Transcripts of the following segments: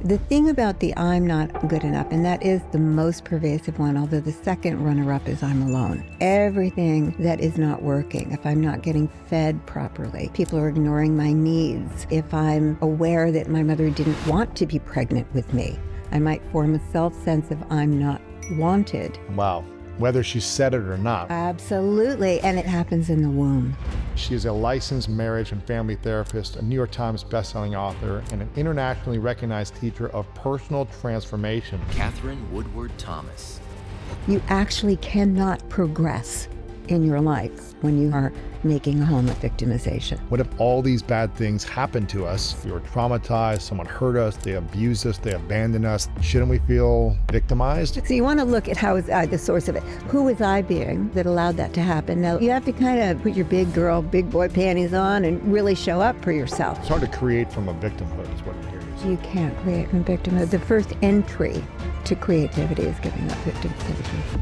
The thing about the I'm not good enough, and that is the most pervasive one, although the second runner-up is I'm alone. Everything that is not working, if I'm not getting fed properly, people are ignoring my needs, if I'm aware that my mother didn't want to be pregnant with me, I might form a self-sense of I'm not wanted. Wow. Whether she said it or not. Absolutely, and it happens in the womb. She is a licensed marriage and family therapist, a New York Times bestselling author, and an internationally recognized teacher of personal transformation. Katherine Woodward Thomas. You actually cannot progress in your life when you are making a home of victimization. What if all these bad things happen to us? We were traumatized, someone hurt us, they abused us, they abandoned us. Shouldn't we feel victimized? So you want to look at how is the source of it. Who was I being that allowed that to happen? Now, you have to kind of put your big girl, big boy panties on and really show up for yourself. It's hard to create from a victimhood is what I'm hearing. You can't create from victimhood. The first entry to creativity is giving up victimization.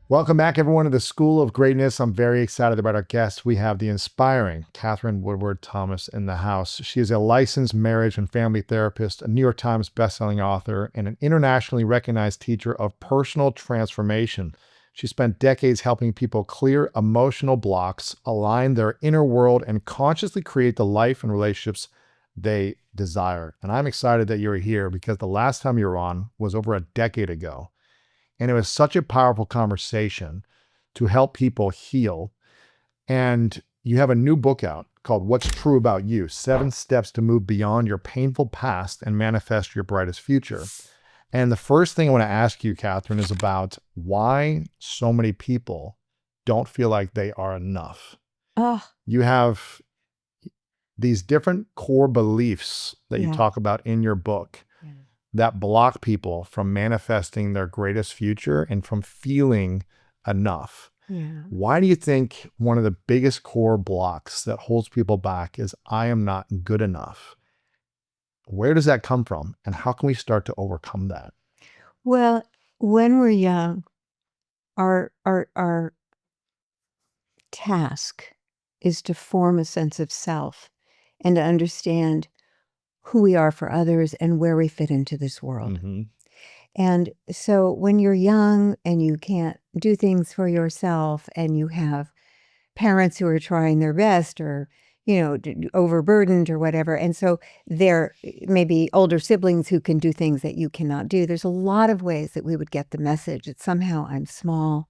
Welcome back, everyone, to the School of Greatness. I'm very excited about our guest. We have the inspiring Katherine Woodward Thomas in the house. She is a licensed marriage and family therapist, a New York Times bestselling author, and an internationally recognized teacher of personal transformation. She spent decades helping people clear emotional blocks, align their inner world, and consciously create the life and relationships they desire. And I'm excited that you're here because the last time you were on was over a decade ago. And it was such a powerful conversation to help people heal. And you have a new book out called What's True About You: 7 Steps to Move Beyond Your Painful Past and Manifest Your Brightest Future. And the first thing I want to ask you, Katherine, is about why so many people don't feel like they are enough. You have these different core beliefs that you talk about in your book that block people from manifesting their greatest future and from feeling enough. Why do you think one of the biggest core blocks that holds people back is I am not good enough? Where does that come from? And how can we start to overcome that? Well, when we're young, our task is to form a sense of self and to understand who we are for others and where we fit into this world. And so when you're young and you can't do things for yourself and you have parents who are trying their best or, overburdened or whatever, and so there may be older siblings who can do things that you cannot do. There's a lot of ways that we would get the message that somehow I'm small.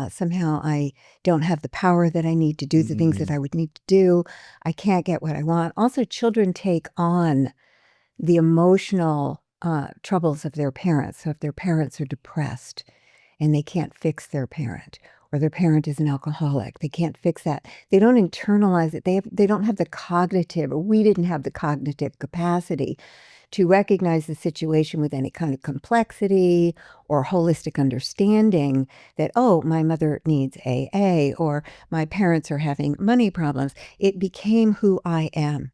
Somehow I don't have the power that I need to do the things that I would need to do. I can't get what I want. Also, children take on the emotional troubles of their parents. So if their parents are depressed and they can't fix their parent, or their parent is an alcoholic, they can't fix that. They don't internalize it. They don't have the cognitive, or we didn't have the cognitive capacity to recognize the situation with any kind of complexity or holistic understanding that, oh, my mother needs AA or my parents are having money problems. It became who I am,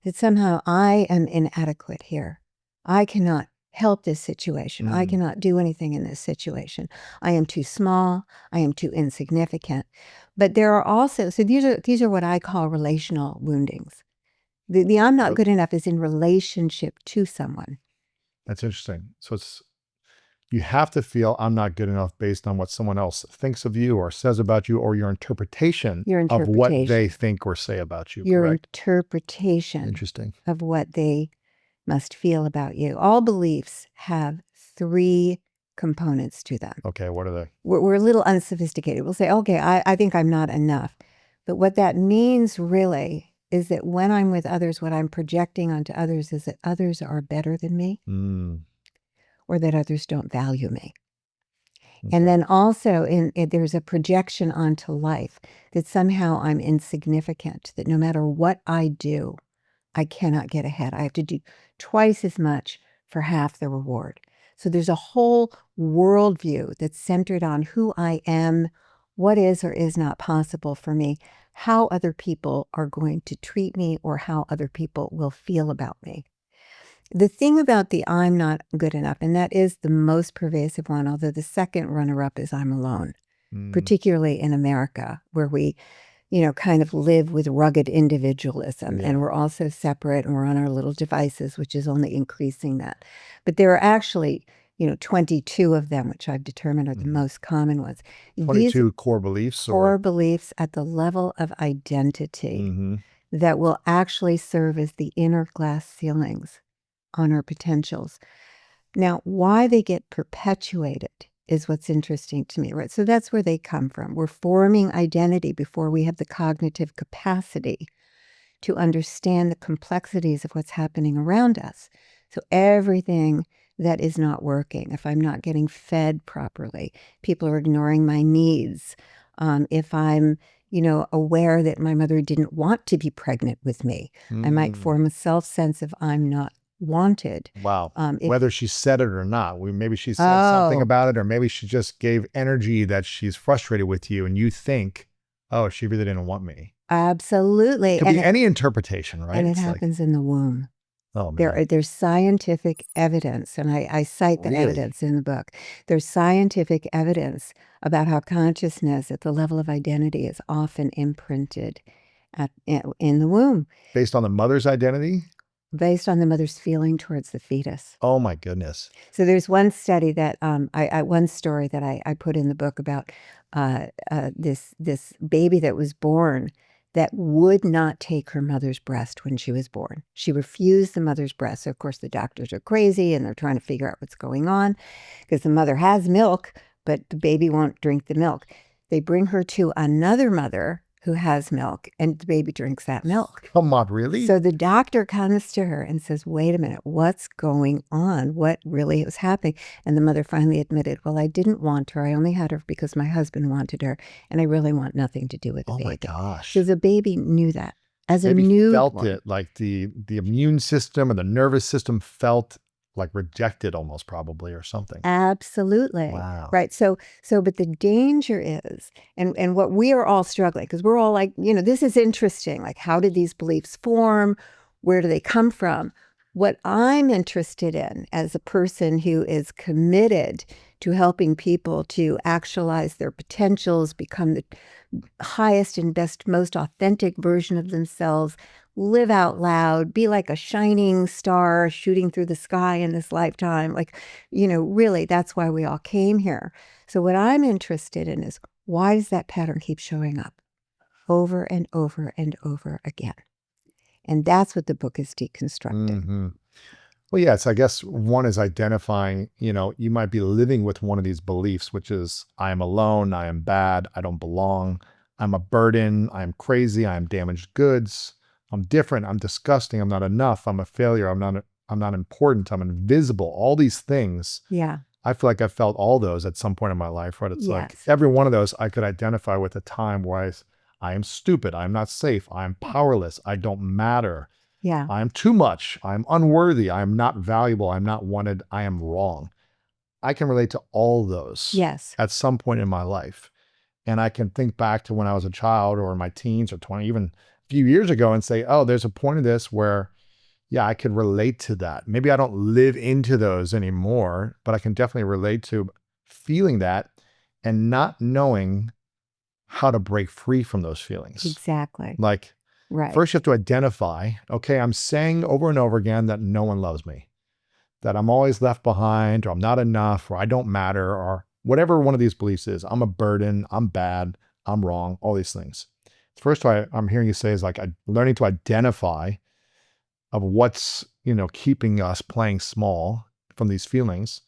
that somehow I am inadequate here. I cannot help this situation. I cannot do anything in this situation. I am too small. I am too insignificant. But there are also, so these are what I call relational woundings. The I'm not good enough is in relationship to someone. That's interesting. So you have to feel I'm not good enough based on what someone else thinks of you or says about you, or your interpretation of what they think or say about you. Your correct? Interpretation Interesting. of what they must feel about you. All beliefs have 3 components to them. Okay, what are they? We're a little unsophisticated. We'll say, okay, I think I'm not enough. But what that means really is that when I'm with others, what I'm projecting onto others is that others are better than me or that others don't value me. Okay. And then also there's a projection onto life that somehow I'm insignificant, that no matter what I do, I cannot get ahead. I have to do twice as much for half the reward. So there's a whole worldview that's centered on who I am, what is or is not possible for me, how other people are going to treat me, or how other people will feel about me. The thing about the I'm not good enough, and that is the most pervasive one, although the second runner-up is I'm alone, particularly in America, where we kind of live with rugged individualism, and we're all so separate, and we're on our little devices, which is only increasing that. But there are actually 22 of them, which I've determined are the most common ones. 22 core beliefs? Core beliefs at the level of identity that will actually serve as the inner glass ceilings on our potentials. Now, why they get perpetuated is what's interesting to me, right? So that's where they come from. We're forming identity before we have the cognitive capacity to understand the complexities of what's happening around us. So everything that is not working, if I'm not getting fed properly, people are ignoring my needs. If I'm, aware that my mother didn't want to be pregnant with me, I might form a self-sense of I'm not wanted. Wow. Whether she said it or not, maybe she said something about it, or maybe she just gave energy that she's frustrated with you, and you think, oh, she really didn't want me. Absolutely. It could be any interpretation, right? And it happens in the womb. Oh, man. There's scientific evidence, and I cite the evidence in the book. There's scientific evidence about how consciousness at the level of identity is often imprinted in the womb. Based on the mother's identity? Based on the mother's feeling towards the fetus. Oh my goodness. So there's one study that one story that I put in the book about this baby that was born that would not take her mother's breast when she was born. She refused the mother's breast. So of course the doctors are crazy and they're trying to figure out what's going on because the mother has milk, but the baby won't drink the milk. They bring her to another mother who has milk, and the baby drinks that milk. Come on, really? So the doctor comes to her and says, wait a minute, what's going on? What really was happening? And the mother finally admitted, well, I didn't want her. I only had her because my husband wanted her, and I really want nothing to do with the baby. Oh my gosh. So the baby knew that. As Maybe a new felt it, like the immune system and the nervous system felt like rejected almost, probably, or something. Absolutely. Wow. Right. So, but the danger is, and what we are all struggling, because we're all like, this is interesting. Like, how did these beliefs form? Where do they come from? What I'm interested in as a person who is committed to helping people to actualize their potentials, become the highest and best, most authentic version of themselves, live out loud, be like a shining star shooting through the sky in this lifetime. Like, really, that's why we all came here. So what I'm interested in is, why does that pattern keep showing up over and over and over again? And that's what the book is deconstructing. Well, yes, I guess one is identifying, you might be living with one of these beliefs, which is, I am alone, I am bad, I don't belong, I'm a burden, I'm crazy, I'm damaged goods, I'm different, I'm disgusting, I'm not enough, I'm a failure, I'm not important, I'm invisible. All these things. Yeah. I feel like I felt all those at some point in my life, right? It's like every one of those I could identify with a time where I am stupid, I'm not safe, I'm powerless, I don't matter. Yeah. I'm too much, I'm unworthy, I'm not valuable, I'm not wanted, I am wrong. I can relate to all those at some point in my life. And I can think back to when I was a child or in my teens or 20, even a few years ago, and say, oh, there's a point of this where, yeah, I could relate to that. Maybe I don't live into those anymore, but I can definitely relate to feeling that and not knowing how to break free from those feelings. Exactly. Like, first you have to identify, okay, I'm saying over and over again that no one loves me, that I'm always left behind, or I'm not enough, or I don't matter, or whatever one of these beliefs is. I'm a burden, I'm bad, I'm wrong, all these things. First, I'm hearing you say is like learning to identify of what's, keeping us playing small from these feelings,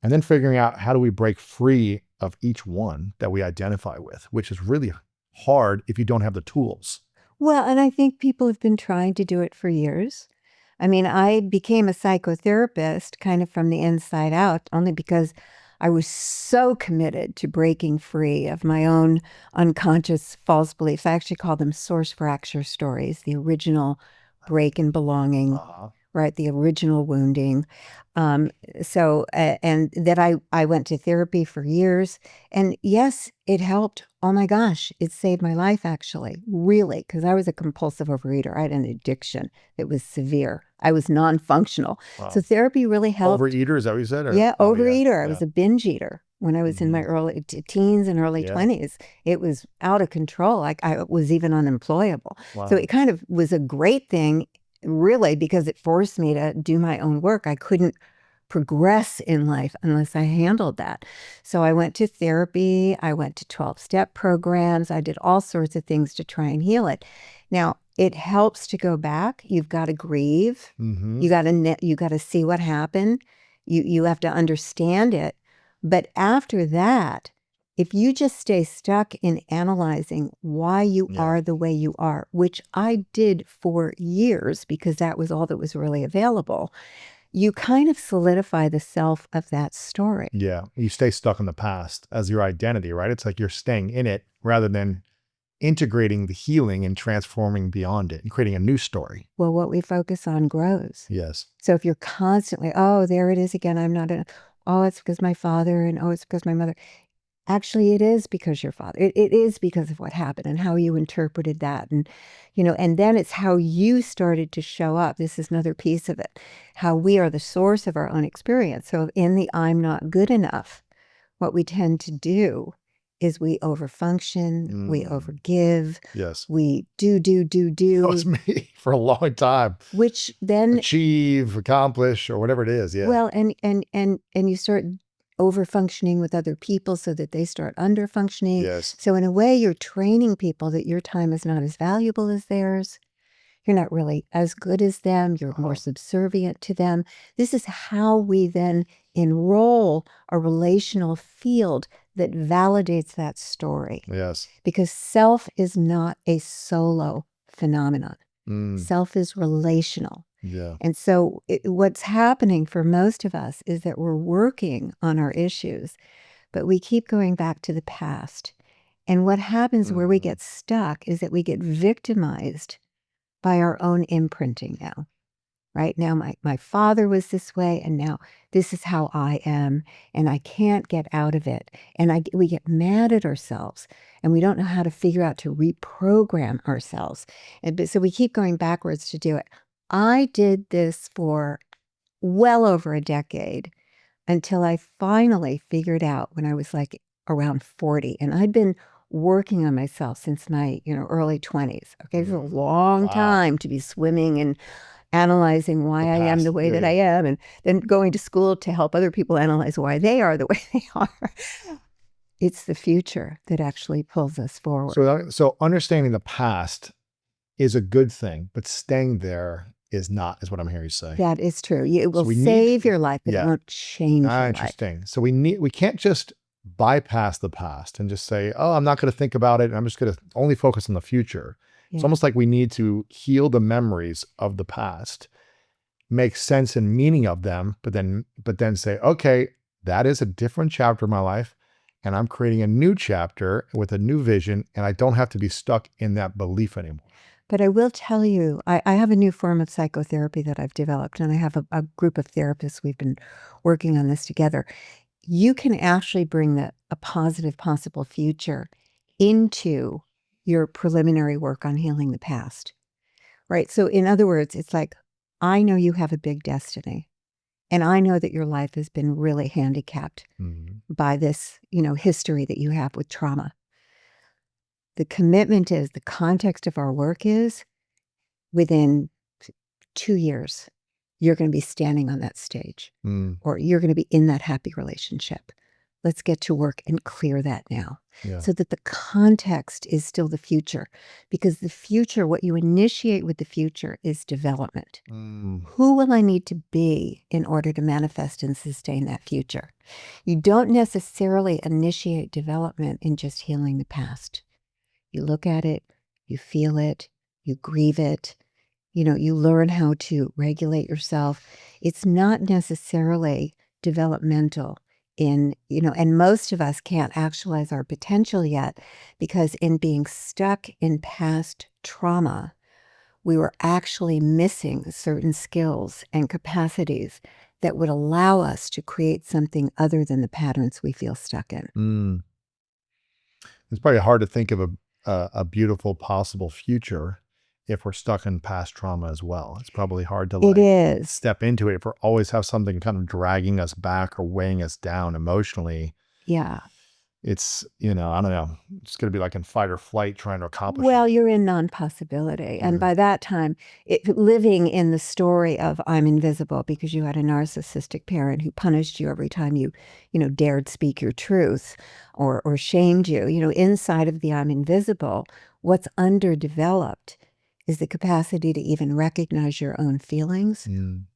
and then figuring out how do we break free of each one that we identify with, which is really hard if you don't have the tools. Well, and I think people have been trying to do it for years. I mean, I became a psychotherapist kind of from the inside out, only because I was so committed to breaking free of my own unconscious false beliefs. I actually call them source fracture stories, the original break in belonging, right? The original wounding. And that I went to therapy for years. And yes, it helped. Oh my gosh, it saved my life, actually, really, because I was a compulsive overeater. I had an addiction that was severe. I was non-functional. Wow. So therapy really helped. Overeater, is that what you said? Yeah, overeater. I was a binge eater, when I was in my early teens and early 20s. It was out of control. Like I was even unemployable. Wow. So it kind of was a great thing, really, because it forced me to do my own work. I couldn't progress in life unless I handled that. So I went to therapy. I went to 12-step programs. I did all sorts of things to try and heal it. Now, it helps to go back. You've got to grieve. You got to see what happened. You have to understand it. But after that, if you just stay stuck in analyzing why you are the way you are, which I did for years because that was all that was really available, you kind of solidify the self of that story. Yeah. You stay stuck in the past as your identity, right? It's like you're staying in it rather than integrating the healing and transforming beyond it and creating a new story. Well, what we focus on grows. Yes. So if you're constantly, oh, there it is again, I'm not oh, it's because my father, and oh, it's because my mother. Actually, it is because your father. It is because of what happened and how you interpreted that. And, and then it's how you started to show up. This is another piece of it, how we are the source of our own experience. So in the I'm not good enough, what we tend to do is we overfunction, we overgive. Yes. We do. That was me for a long time. Which then achieve, accomplish, or whatever it is. Yeah. Well, and you start overfunctioning with other people so that they start underfunctioning. Yes. So in a way, you're training people that your time is not as valuable as theirs. You're not really as good as them. You're more subservient to them. This is how we then enroll a relational field that validates that story. Yes. Because self is not a solo phenomenon. Self is relational. Yeah. And so what's happening for most of us is that we're working on our issues, but we keep going back to the past. And what happens where we get stuck is that we get victimized by our own imprinting now. Right now, my father was this way, and now this is how I am, and I can't get out of it. And we get mad at ourselves, and we don't know how to figure out to reprogram ourselves. So we keep going backwards to do it. I did this for well over a decade until I finally figured out when I was like around 40, and I'd been working on myself since my early 20s. Okay, it's a long time to be swimming and analyzing why I am the way that I am, and then going to school to help other people analyze why they are the way they are. It's the future that actually pulls us forward. So understanding the past is a good thing, but staying there is not, is what I'm hearing you say. That is true. It will save your life, but it won't change your life. Interesting. So we can't just bypass the past and just say, oh, I'm not going to think about it. I'm just going to only focus on the future. Yeah. It's almost like we need to heal the memories of the past, make sense and meaning of them, but then say, okay, that is a different chapter of my life, and I'm creating a new chapter with a new vision, and I don't have to be stuck in that belief anymore. But I will tell you, I have a new form of psychotherapy that I've developed, and I have a group of therapists. We've been working on this together. You can actually bring a positive possible future into your preliminary work on healing the past, right? So in other words, it's like, I know you have a big destiny, and I know that your life has been really handicapped by this, history that you have with trauma. The commitment is, the context of our work is, within 2 years, you're going to be standing on that stage, or you're going to be in that happy relationship. Let's get to work and clear that now, so that the context is still the future. Because the future, what you initiate with the future is development. Who will I need to be in order to manifest and sustain that future? You don't necessarily initiate development in just healing the past. You look at it, you feel it, you grieve it, you learn how to regulate yourself. It's not necessarily developmental and most of us can't actualize our potential yet, because in being stuck in past trauma, we were actually missing certain skills and capacities that would allow us to create something other than the patterns we feel stuck in. It's probably hard to think of a beautiful possible future if we're stuck in past trauma as well. It's probably hard to step into it if we always have something kind of dragging us back or weighing us down emotionally. Yeah. It's, I don't know, it's going to be like in fight or flight trying to accomplish Well, it. you're in non-possibility. And by that time, living in the story of I'm invisible because you had a narcissistic parent who punished you every time you dared speak your truth or shamed you. Inside of the I'm invisible, what's underdeveloped is the capacity to even recognize your own feelings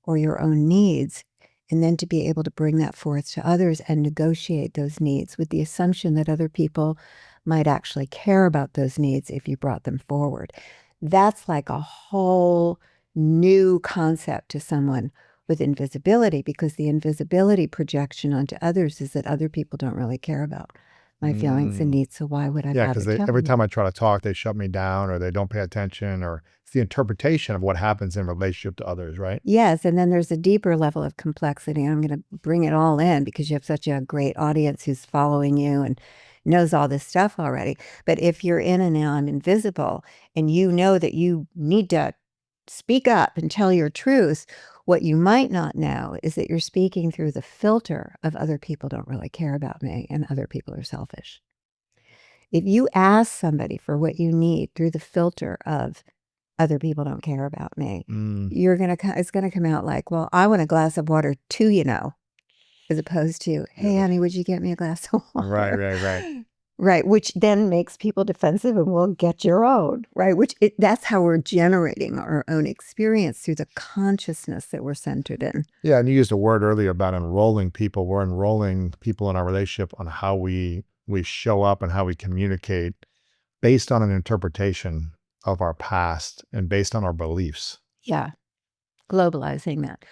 or your own needs, and then to be able to bring that forth to others and negotiate those needs with the assumption that other people might actually care about those needs if you brought them forward. That's like a whole new concept to someone with invisibility, because the invisibility projection onto others is that other people don't really care about my feelings and needs, so why would I Yeah, bother because telling every them? time I try to talk, they shut me down or they don't pay attention, or it's the interpretation of what happens in relationship to others, right? Yes, and then there's a deeper level of complexity. I'm going to bring it all in because you have such a great audience who's following you and knows all this stuff already. But if you're in a now I'm invisible and you know that you need to speak up and tell your truth, what you might not know is that you're speaking through the filter of other people don't really care about me and other people are selfish. If you ask somebody for what you need through the filter of other people don't care about me, it's gonna come out like, well, I want a glass of water too, as opposed to, hey, Yeah. honey, would you get me a glass of water? Right. Right, which then makes people defensive and will get your own, right? That's how we're generating our own experience, through the consciousness that we're centered in. Yeah, and you used a word earlier about enrolling people. We're enrolling people in our relationship on how we show up and how we communicate based on an interpretation of our past and based on our beliefs. Yeah, globalizing that.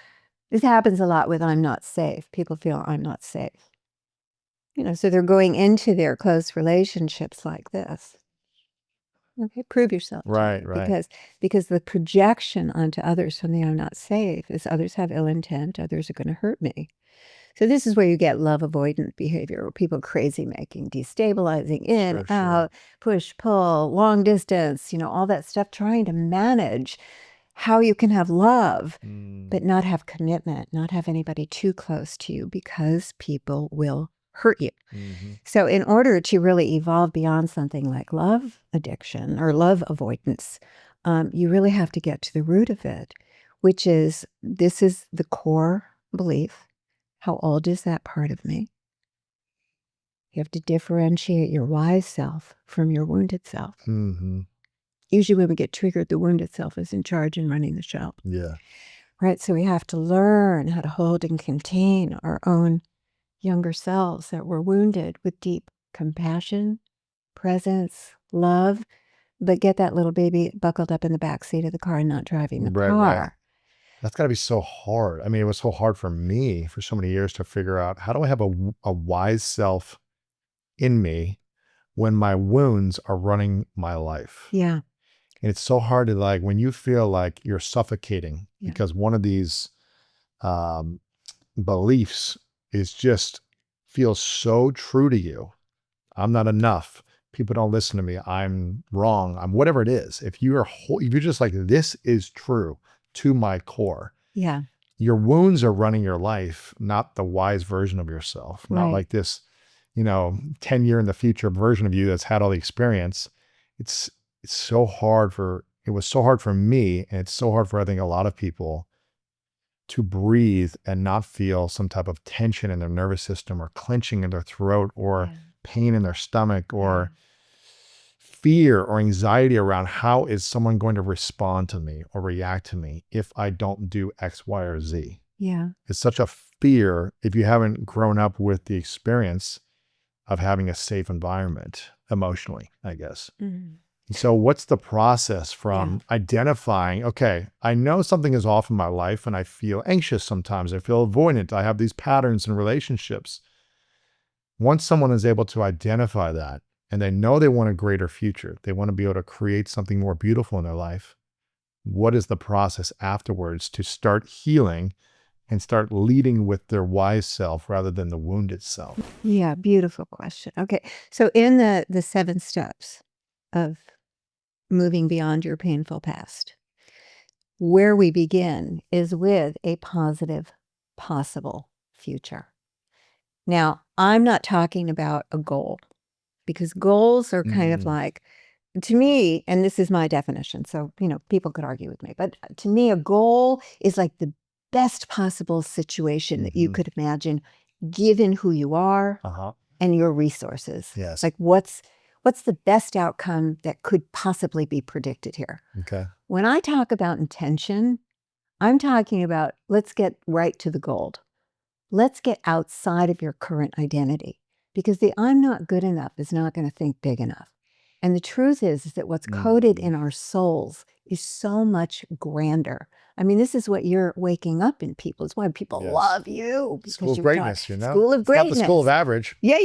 This happens a lot with I'm not safe. People feel I'm not safe. So they're going into their close relationships like this. Okay, prove yourself to Right, me, right. because the projection onto others from the I'm not safe is others have ill intent, others are going to hurt me. So this is where you get love avoidant behavior, where people crazy making, destabilizing, in, Sure. out, push, pull, long distance, all that stuff, trying to manage how you can have love, but not have commitment, not have anybody too close to you, because people will hurt you. So in order to really evolve beyond something like love addiction or love avoidance, you really have to get to the root of it, which is, this is the core belief. How old is that part of me? You have to differentiate your wise self from your wounded self. Usually when we get triggered, the wounded self is in charge and running the show. Yeah. Right? So we have to learn how to hold and contain our own younger selves that were wounded with deep compassion, presence, love, but get that little baby buckled up in the back seat of the car and not driving the Right. car. That's got to be so hard. I mean, it was so hard for me for so many years to figure out, how do I have a wise self in me when my wounds are running my life? Yeah. And it's so hard to, like, when you feel like you're suffocating because one of these beliefs feels so true to you. I'm not enough. People don't listen to me. I'm wrong. I'm whatever it is. If you're just like, this is true to my core. Yeah. Your wounds are running your life, not the wise version of yourself. Not Right. like this, 10-year in the future version of you that's had all the experience. It was so hard for me, and it's so hard for, I think, a lot of people to breathe and not feel some type of tension in their nervous system, or clenching in their throat, or pain in their stomach, or fear or anxiety around how is someone going to respond to me or react to me if I don't do X, Y, or Z. Yeah. It's such a fear if you haven't grown up with the experience of having a safe environment emotionally, I guess. So what's the process from identifying, okay, I know something is off in my life and I feel anxious sometimes, I feel avoidant, I have these patterns in relationships. Once someone is able to identify that and they know they want a greater future, they want to be able to create something more beautiful in their life, what is the process afterwards to start healing and start leading with their wise self rather than the wounded self? Yeah, beautiful question. Okay, so in the 7 steps of moving beyond your painful past, where we begin is with a positive, possible future. Now, I'm not talking about a goal, because goals are kind of like, to me, and this is my definition, so, people could argue with me, but to me, a goal is like the best possible situation that you could imagine, given who you are and your resources. Yes. Like, what's the best outcome that could possibly be predicted here? Okay. When I talk about intention, I'm talking about, let's get right to the gold. Let's get outside of your current identity, because the I'm not good enough is not going to think big enough. And the truth is that what's coded in our souls is so much grander. I mean, this is what you're waking up in people. It's why people love you. School of greatness, School of greatness. Not the school of average. Yeah,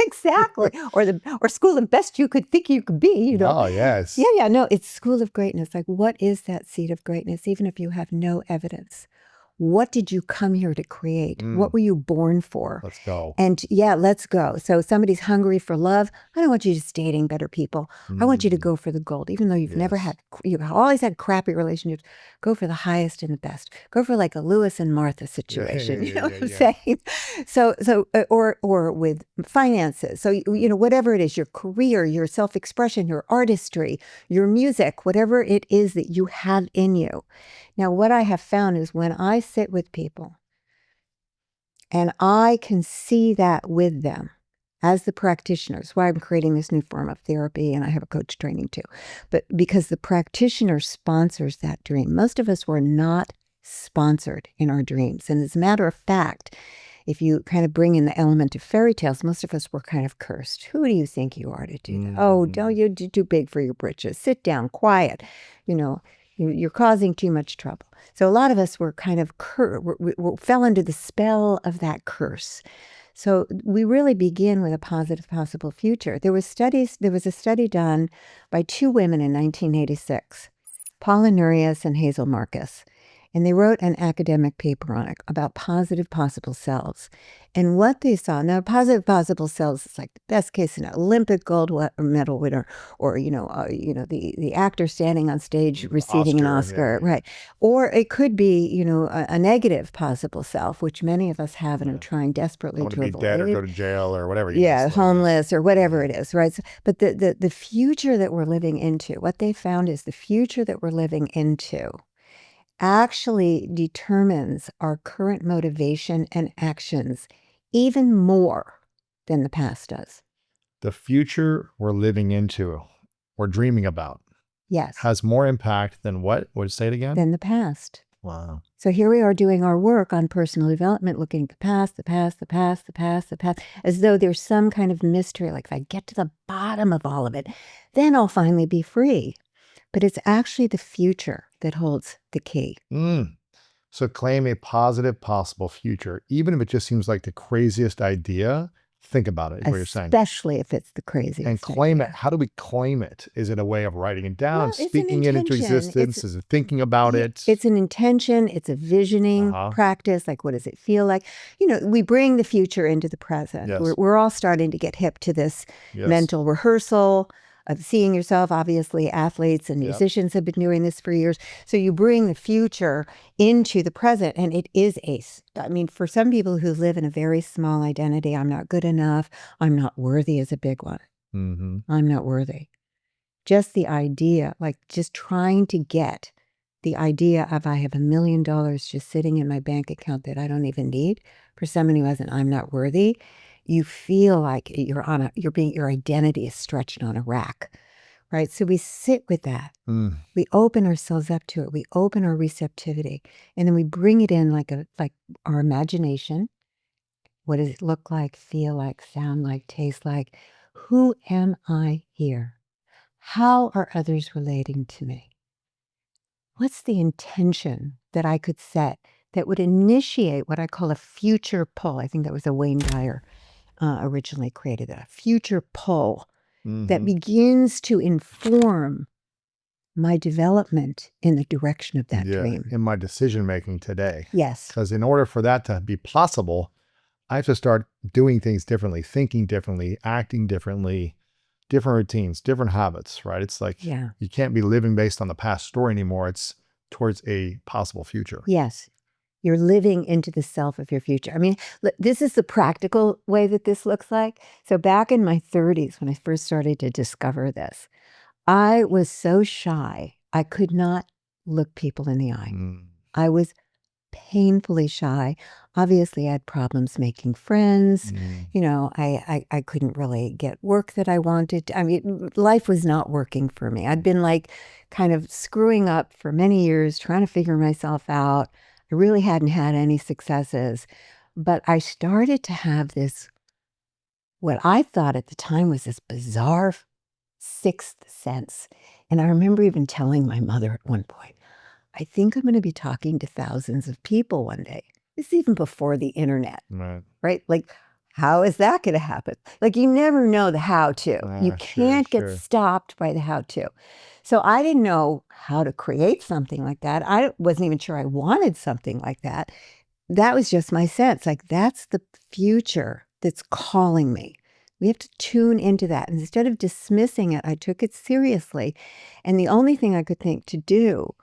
exactly. or school of best you could think you could be, Oh, yes. Yeah, no, it's school of greatness. Like, what is that seed of greatness, even if you have no evidence? What did you come here to create? What were you born for? Let's go. And let's go. So somebody's hungry for love. I don't want you just dating better people. I want you to go for the gold, even though you've always had crappy relationships. Go for the highest and the best. Go for like a Lewis and Martha situation. You know what I'm saying? So or with finances. So whatever it is, your career, your self-expression, your artistry, your music, whatever it is that you have in you. Now, what I have found is when I sit with people and I can see that with them as the practitioners, why I'm creating this new form of therapy, and I have a coach training too, but because the practitioner sponsors that dream. Most of us were not sponsored in our dreams. And as a matter of fact, if you kind of bring in the element of fairy tales, most of us were kind of cursed. Who do you think you are to do that? Oh, don't you do too big for your britches. Sit down, quiet. You're causing too much trouble. So a lot of us were kind of we fell under the spell of that curse. So we really begin with a positive possible future. There was a study done by two women in 1986, Paula Nurias and Hazel Marcus. And they wrote an academic paper on it about positive possible selves. And what they saw, now positive possible selves is like the best case in an Olympic gold medal winner, or the actor standing on stage receiving an Oscar, right? Or it could be a negative possible self, which many of us have and are trying desperately to avoid. Be dead or go to jail or whatever. Homeless or whatever it is, right? So, but the future that we're living into, what they found is the future that we're living into actually determines our current motivation and actions even more than the past does. The future we're living into, we're dreaming about, has more impact than what? Would you say it again? Than the past. Wow. So here we are doing our work on personal development, looking at the past, as though there's some kind of mystery. Like, if I get to the bottom of all of it, then I'll finally be free. But it's actually the future that holds the key. So claim a positive possible future, even if it just seems like the craziest idea. Think about it, is what you're saying. Especially if it's the craziest And claim it. How do we claim it? Is it a way of writing it down, speaking it into existence? Is it thinking about it? It's an intention. It's a visioning practice. Like, what does it feel like? We bring the future into the present. Yes. We're all starting to get hip to this mental rehearsal of seeing yourself. Obviously, athletes and musicians have been doing this for years. So you bring the future into the present, and it is for some people who live in a very small identity, I'm not good enough, I'm not worthy is a big one. I'm not worthy. Just the idea, like just trying to get the idea of I have $1 million just sitting in my bank account that I don't even need. For someone who hasn't, I'm not worthy. You feel like your identity is stretched on a rack, right? So we sit with that. We open ourselves up to it. We open our receptivity, and then we bring it in like our imagination. What does it look like, feel like, sound like, taste like? Who am I here? How are others relating to me? What's the intention that I could set that would initiate what I call a future pull? I think that was a Wayne Dyer originally created, a future pull that begins to inform my development in the direction of that dream. In my decision making today. Yes. Because in order for that to be possible, I have to start doing things differently, thinking differently, acting differently, different routines, different habits, right? It's like you can't be living based on the past story anymore. It's towards a possible future. Yes. You're living into the self of your future. I mean, this is the practical way that this looks like. So back in my 30s, when I first started to discover this, I was so shy, I could not look people in the eye. I was painfully shy. Obviously, I had problems making friends. You know, I couldn't really get work that I wanted. I mean, life was not working for me. I'd been like kind of screwing up for many years, trying to figure myself out. I really hadn't had any successes. But I started to have this, what I thought at the time was this bizarre sixth sense. And I remember even telling my mother at one point, I think I'm going to be talking to thousands of people one day. This is even before the internet, right? Like, how is that going to happen? Like, you never know the how to. You can't get stopped by the how to. So I didn't know how to create something like that. I wasn't even sure I wanted something like that. That was just my sense. Like, that's the future that's calling me. We have to tune into that. And instead of dismissing it, I took it seriously. And the only thing I could think to do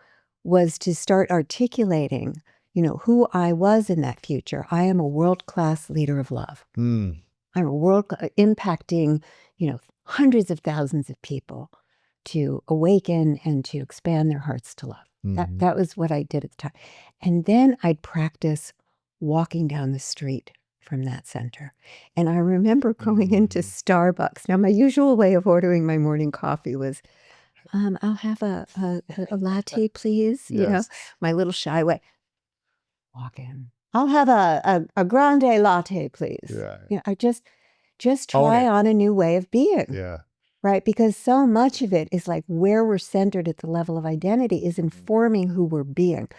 was to start articulating, you know, who I was in that future. I am a world-class leader of love. I'm a impacting, you know, hundreds of thousands of people to awaken and to expand their hearts to love. That was what I did at the time. And then I'd practice walking down the street from that center. And I remember going into Starbucks. Now, my usual way of ordering my morning coffee was, I'll have a latte, please. You know, my little shy way. Walk in. I'll have a grande latte, please. You know, I just try on a new way of being. Right? Because so much of it is like where we're centered at the level of identity is informing who we're being.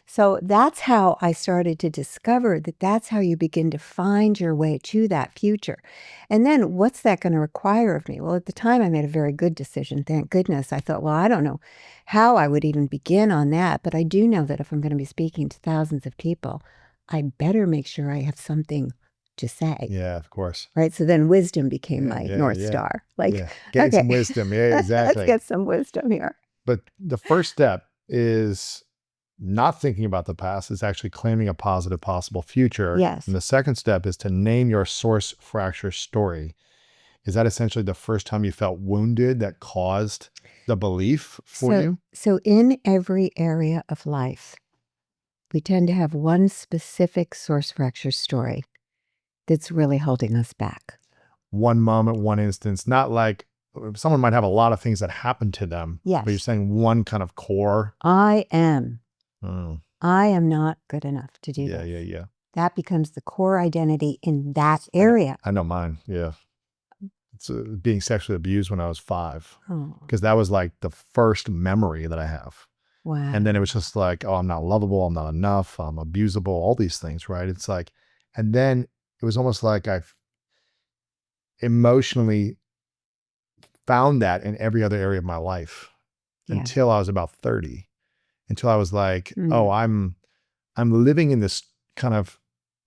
So that's how I started to discover that that's how you begin to find your way to that future. And then what's that going to require of me? Well, at the time I made a very good decision. Thank goodness. I thought, well, I don't know how I would even begin on that, but I do know that if I'm going to be speaking to thousands of people, I better make sure I have something to say. Yeah, of course. Right. So then wisdom became my North Star. Like, getting some wisdom. Yeah, exactly. Let's get some wisdom here. But the first step is not thinking about the past. It's actually claiming a positive possible future. Yes. And the second step is to name your source fracture story. Is that essentially the first time you felt wounded that caused the belief for you? So in every area of life, we tend to have one specific source fracture story that's really holding us back. One moment, one instance, not like someone might have a lot of things that happen to them. Yes. But you're saying one kind of core. I am not good enough to do this. Yeah. That becomes the core identity in that area. I know mine. Yeah. It's being sexually abused when I was 5. Oh. Because that was like the first memory that I have. Wow. And then it was just like, oh, I'm not lovable. I'm not enough. I'm abusable. All these things, right? It's like, and then it was almost like I emotionally found that in every other area of my life until I was about 30, until I was like, oh, I'm living in this kind of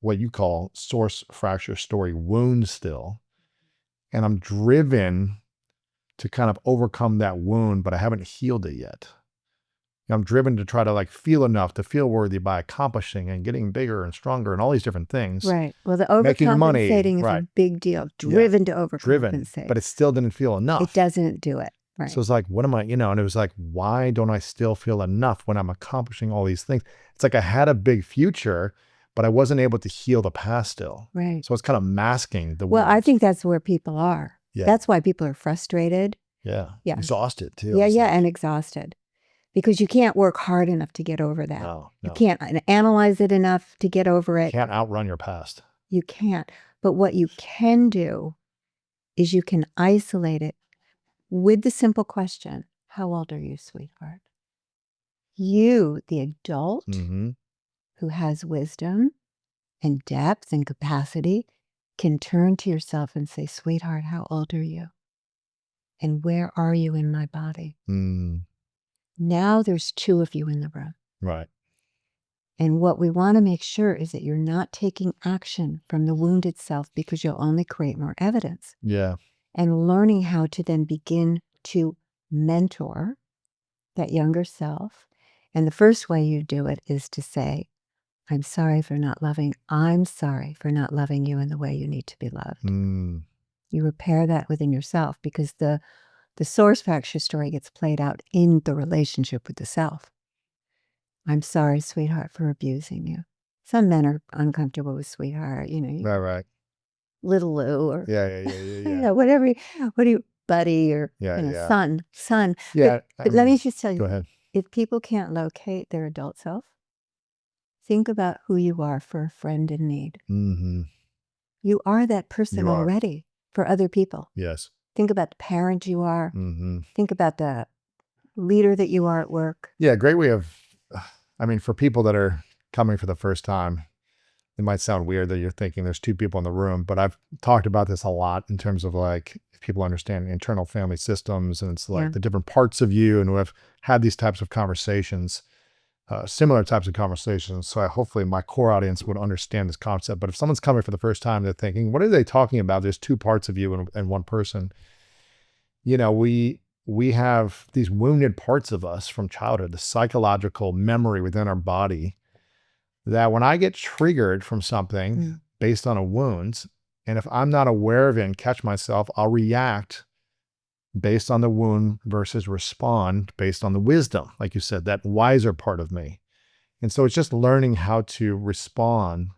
what you call source fracture story wound still. And I'm driven to kind of overcome that wound, but I haven't healed it yet. I'm driven to try to like feel enough to feel worthy by accomplishing and getting bigger and stronger and all these different things. Right. Well, the overcompensating is a big deal. Driven to overcompensate. Driven, but it still didn't feel enough. It doesn't do it. Right. So it's like, what am I, and it was like, why don't I still feel enough when I'm accomplishing all these things? It's like I had a big future, but I wasn't able to heal the past still. Right. So it's kind of masking the Well, wounds. I think that's where people are. Yeah. That's why people are frustrated. Yeah. Yeah. Exhausted too. Yeah, and exhausted. Because you can't work hard enough to get over that. No. You can't analyze it enough to get over it. You can't outrun your past. You can't. But what you can do is you can isolate it with the simple question, how old are you, sweetheart? You, the adult who has wisdom and depth and capacity, can turn to yourself and say, sweetheart, how old are you? And where are you in my body? Now there's 2 of you in the room. Right. And what we want to make sure is that you're not taking action from the wound itself, because you'll only create more evidence. Yeah. And learning how to then begin to mentor that younger self. And the first way you do it is to say, I'm sorry for not loving you in the way you need to be loved. You repair that within yourself, because the source fracture story gets played out in the relationship with the self. I'm sorry, sweetheart, for abusing you. Some men are uncomfortable with sweetheart, Right. little Lou, or Yeah. whatever, what do you, buddy, or son. Yeah. But let me just tell you, Go ahead. if people can't locate their adult self, think about who you are for a friend in need. You are that person already for other people. Yes. Think about the parent you are. Think about the leader that you are at work. Yeah, great way of, for people that are coming for the first time, it might sound weird that you're thinking there's two people in the room, but I've talked about this a lot in terms of like, if people understand internal family systems, and it's like the different parts of you, and we've had these types of conversations, similar types of conversations. So hopefully my core audience would understand this concept. But if someone's coming for the first time, they're thinking, what are they talking about? There's two parts of you and one person. We have these wounded parts of us from childhood, the psychological memory within our body, that when I get triggered from something based on a wound, and if I'm not aware of it and catch myself, I'll react based on the wound versus respond based on the wisdom, like you said, that wiser part of me. And so it's just learning how to respond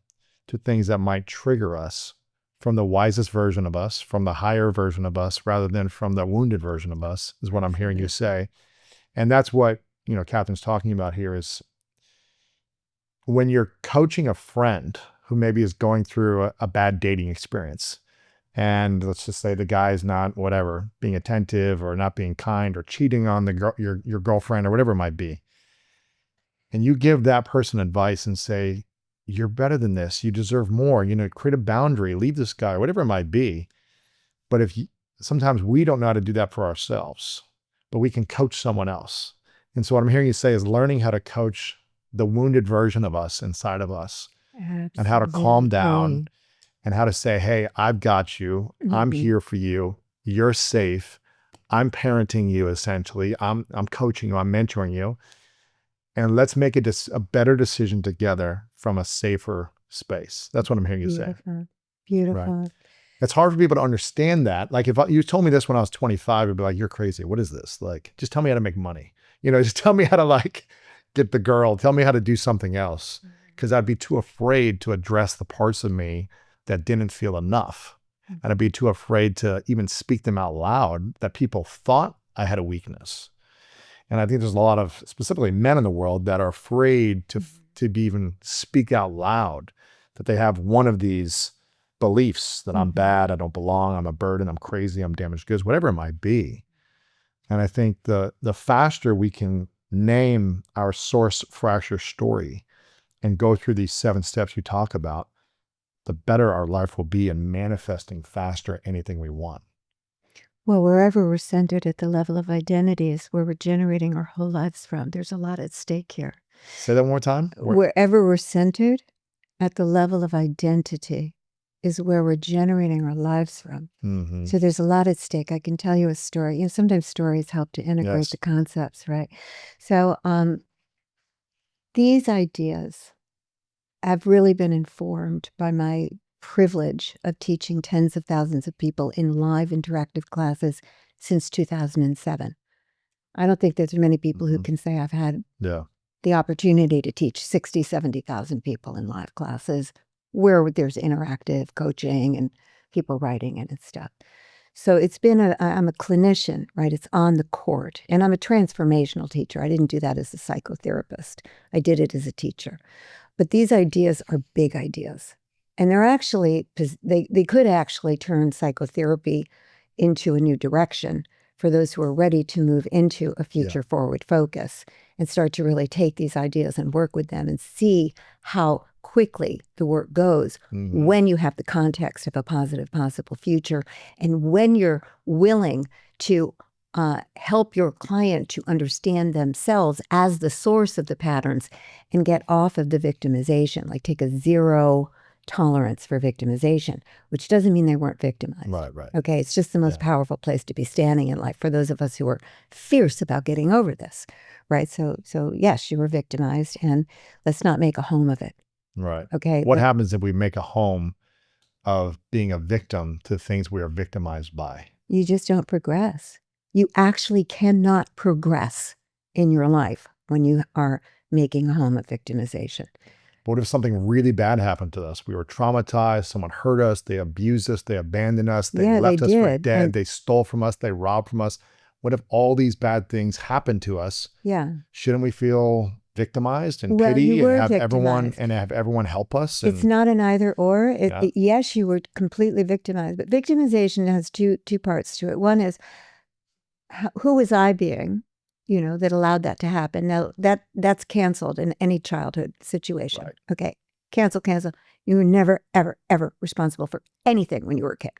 to things that might trigger us from the wisest version of us, from the higher version of us, rather than from the wounded version of us, is what I'm hearing you say. And that's what, Katherine's talking about here, is when you're coaching a friend who maybe is going through a bad dating experience, and let's just say the guy is not, whatever, being attentive or not being kind or cheating on your girlfriend or whatever it might be, and you give that person advice and say, you're better than this, you deserve more, create a boundary, leave this guy, whatever it might be. But sometimes we don't know how to do that for ourselves, but we can coach someone else. And so what I'm hearing you say is learning how to coach the wounded version of us inside of us. Absolutely. And how to calm down and how to say, hey, I've got you. I'm here for you. You're safe. I'm parenting you, essentially. I'm coaching you. I'm mentoring you. And let's make a better decision together from a safer space. That's what I'm hearing you say. Beautiful. Right. It's hard for people to understand that. Like, if you told me this when I was 25, I'd be like, you're crazy. What is this? Like, just tell me how to make money. Just tell me how to get the girl. Tell me how to do something else. Because I'd be too afraid to address the parts of me that didn't feel enough. And I'd be too afraid to even speak them out loud, that people thought I had a weakness. And I think there's a lot of, specifically men in the world, that are afraid to even speak out loud, that they have one of these beliefs that I'm bad, I don't belong, I'm a burden, I'm crazy, I'm damaged goods, whatever it might be. And I think the faster we can name our source fracture story and go through these 7 steps you talk about, the better our life will be in manifesting faster anything we want. Well, wherever we're centered at the level of identity is where we're generating our whole lives from. There's a lot at stake here. Say that one more time. Wherever we're centered at the level of identity is where we're generating our lives from. So there's a lot at stake. I can tell you a story. Sometimes stories help to integrate the concepts, right? So these ideas have really been informed by my privilege of teaching tens of thousands of people in live interactive classes since 2007. I don't think there's many people who can say I've had the opportunity to teach 60, 70,000 people in live classes where there's interactive coaching and people writing and stuff. So it's been I'm a clinician, right? It's on the court. And I'm a transformational teacher. I didn't do that as a psychotherapist. I did it as a teacher. But these ideas are big ideas. And they're actually, they could actually turn psychotherapy into a new direction for those who are ready to move into a future forward focus and start to really take these ideas and work with them and see how quickly the work goes when you have the context of a positive possible future, and when you're willing to help your client to understand themselves as the source of the patterns and get off of the victimization, like take a zero tolerance for victimization, which doesn't mean they weren't victimized. Right. Okay, it's just the most powerful place to be standing in life for those of us who are fierce about getting over this, right? So yes, you were victimized, and let's not make a home of it. Right. Okay. What happens if we make a home of being a victim to things we are victimized by? You just don't progress. You actually cannot progress in your life when you are making a home of victimization. What if something really bad happened to us? We were traumatized, someone hurt us, they abused us, they abandoned us, they left us for dead, they stole from us, they robbed from us. What if all these bad things happened to us? Yeah. Shouldn't we feel victimized and Well, you pity were and have victimized. everyone help us? It's not an either or. Yeah. Yes, you were completely victimized, but victimization has two parts to it. One is, who was I being, that allowed that to happen? Now that's canceled in any childhood situation. Right. Okay. Cancel. You were never, ever, ever responsible for anything when you were a kid.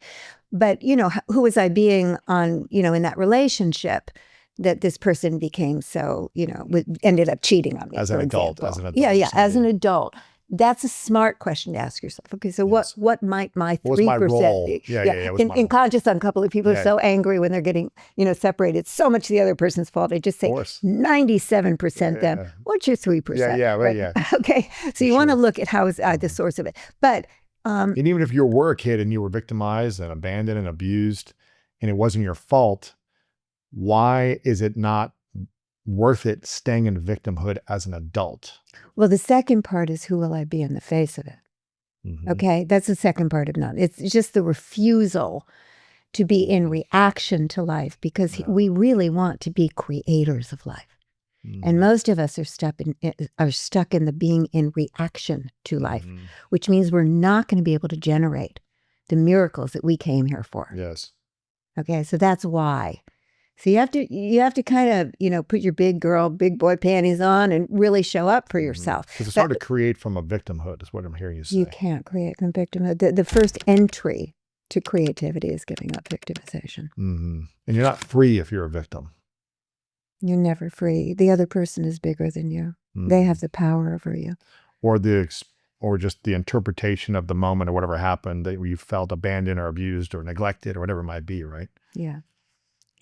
But, who was I being on, in that relationship that this person became so, ended up cheating on me, as for an adult, example. as an adult. Yeah, as an adult. That's a smart question to ask yourself. Okay, so Yes. what might my 3%? What was my role? Yeah. In conscious on a couple of people are so angry when they're getting, separated. So much the other person's fault. I just say 97% them. What's your 3%? Yeah. Okay, so you want to look at how is the source of it. But and even if you were a kid and you were victimized and abandoned and abused, and it wasn't your fault, why is it not worth it staying in victimhood as an adult? Well, the second part is, who will I be in the face of it? Mm-hmm. Okay, that's the second part of not. It's just the refusal to be in reaction to life, because we really want to be creators of life. Mm-hmm. And most of us are stuck in the being in reaction to life, which means we're not going to be able to generate the miracles that we came here for. Yes. Okay, so that's why. So you have to kind of, put your big girl, big boy panties on and really show up for yourself. Because it's hard to create from a victimhood, is what I'm hearing you say. You can't create from victimhood. The first entry to creativity is giving up victimization. Mm-hmm. And you're not free if you're a victim. You're never free. The other person is bigger than you. Mm-hmm. They have the power over you. Or just the interpretation of the moment or whatever happened that you felt abandoned or abused or neglected or whatever it might be, right? Yeah.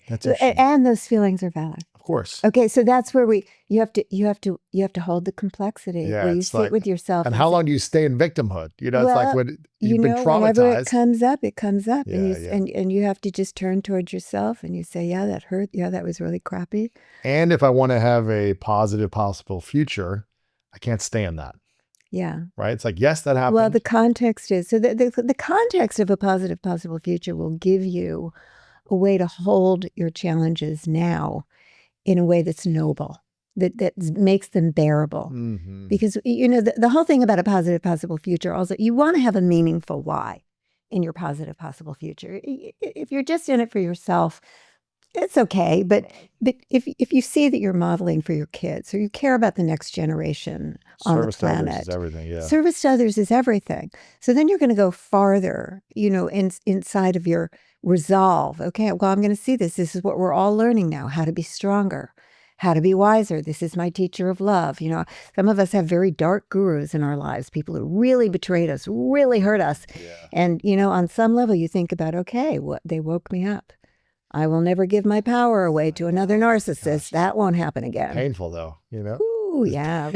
That's interesting. And those feelings are valid. Of course. Okay, so that's where you have to hold the complexity, where you sit with yourself. And how long do you stay in victimhood? It's like when you've been traumatized. Whenever it comes up, Yeah, and you have to just turn towards yourself and you say, yeah, that hurt. Yeah, that was really crappy. And if I want to have a positive possible future, I can't stay in that. Yeah. Right? It's like, yes, that happened. Well, the context is, so the context of a positive possible future will give you a way to hold your challenges now in a way that's noble, that makes them bearable. Mm-hmm. Because, the whole thing about a positive possible future, also, you want to have a meaningful why in your positive possible future. If you're just in it for yourself, it's okay. But if you see that you're modeling for your kids, or you care about the next generation on the planet. Service to others is everything, yeah. Service to others is everything. So then you're going to go farther, inside of your resolve. Okay, well, I'm going to see this. This is what we're all learning now, how to be stronger, how to be wiser. This is my teacher of love. Some of us have very dark gurus in our lives, people who really betrayed us, really hurt us. Yeah. And, on some level you think about, okay, they woke me up. I will never give my power away to another narcissist. Gosh. That won't happen again. Painful though, Ooh, yeah,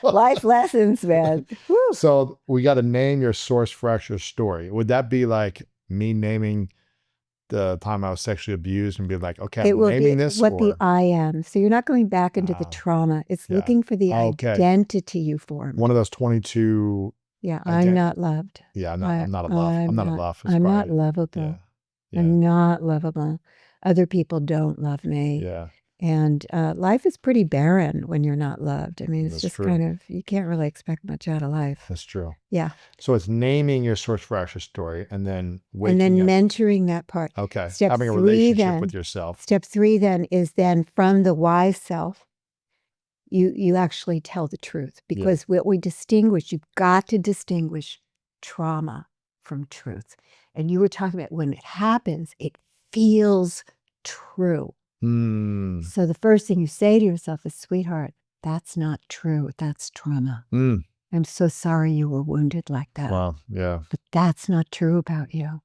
life lessons, man. Woo. So we got to name your source for your story. Would that be like me naming the time I was sexually abused and be like, okay, I'm naming this? What the I am. So you're not going back into the trauma. It's looking for the identity you formed. One of those 22. Yeah, I'm not loved. Yeah, I'm not enough. I'm not enough. I'm not lovable. Yeah. I'm not lovable. Other people don't love me. Yeah. And life is pretty barren when you're not loved. I mean, it's just true. Kind of, you can't really expect much out of life. That's true. Yeah. So it's naming your source for your story and then mentoring that part. Okay. Step having a 3 relationship then, with yourself. Step 3 then is from the wise self, you actually tell the truth, because what we distinguish, you've got to distinguish trauma from truth. And you were talking about when it happens, it feels true. So the first thing you say to yourself is, sweetheart, that's not true. That's trauma. I'm so sorry you were wounded like that. Wow. Yeah. But that's not true about you.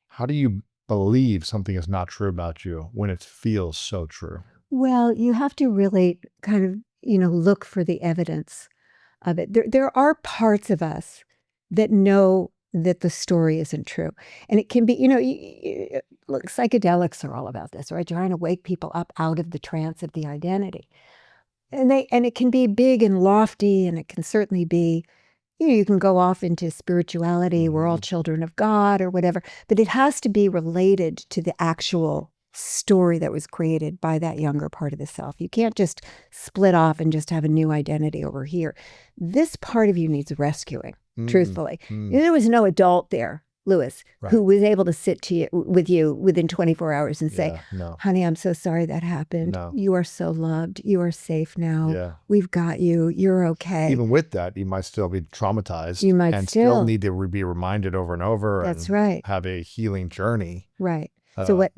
How do you believe something is not true about you when it feels so true? Well, you have to really kind of, look for the evidence of it. There are parts of us that know that the story isn't true. And it can be, look, psychedelics are all about this, right? Trying to wake people up out of the trance of the identity. And it can be big and lofty, and it can certainly be, you can go off into spirituality. We're all children of God or whatever, but it has to be related to the actual story that was created by that younger part of the self. You can't just split off and just have a new identity over here. This part of you needs rescuing, truthfully. There was no adult there, Lewis, who was able to sit with you within 24 hours and say, honey, I'm so sorry that happened. No. You are so loved. You are safe now. Yeah. We've got you. You're okay. Even with that, you might still be traumatized. You might still need to be reminded over and over. That's right. Have a healing journey. Right. So what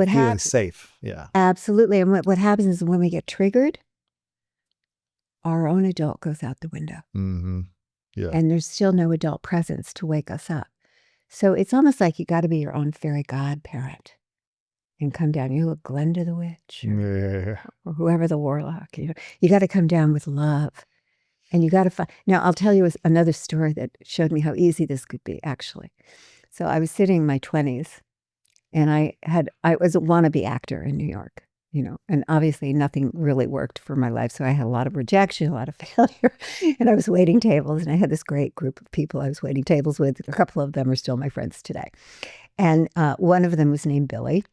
happens? Safe. Yeah. Absolutely. And what happens is when we get triggered, our own adult goes out the window. Yeah. And there's still no adult presence to wake us up. So it's almost like you got to be your own fairy godparent and come down. You look Glenda the witch or whoever the warlock. You got to come down with love. And you got to find. Now, I'll tell you another story that showed me how easy this could be, actually. So I was sitting in my 20s. And I was a wannabe actor in New York, and obviously nothing really worked for my life. So I had a lot of rejection, a lot of failure. And I was waiting tables, and I had this great group of people I was waiting tables with. A couple of them are still my friends today. And one of them was named Billy.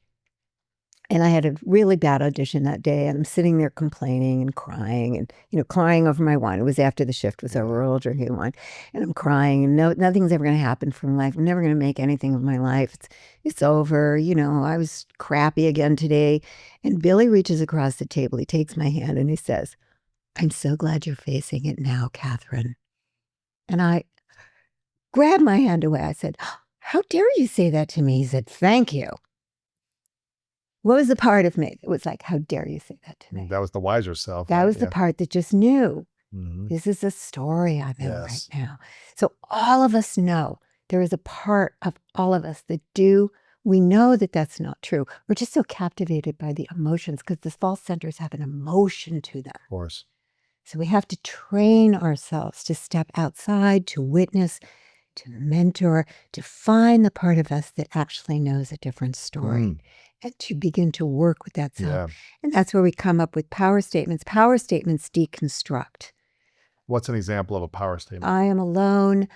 And I had a really bad audition that day, and I'm sitting there complaining and crying and, crying over my wine. It was after the shift was over, we're all drinking wine. And I'm crying, and nothing's ever going to happen from life. I'm never going to make anything of my life. It's over. I was crappy again today. And Billy reaches across the table. He takes my hand and he says, I'm so glad you're facing it now, Katherine. And I grabbed my hand away. I said, how dare you say that to me? He said, thank you. What was the part of me that was like, how dare you say that to me? That was the wiser self. That was the part that just knew, this is a story I'm in right now. So all of us know there is a part of all of us that we know that that's not true. We're just so captivated by the emotions because the false centers have an emotion to them. Of course. So we have to train ourselves to step outside, to witness, to mentor, to find the part of us that actually knows a different story. And to begin to work with that self. Yeah. And that's where we come up with power statements. Power statements deconstruct. What's an example of a power statement? I am alone.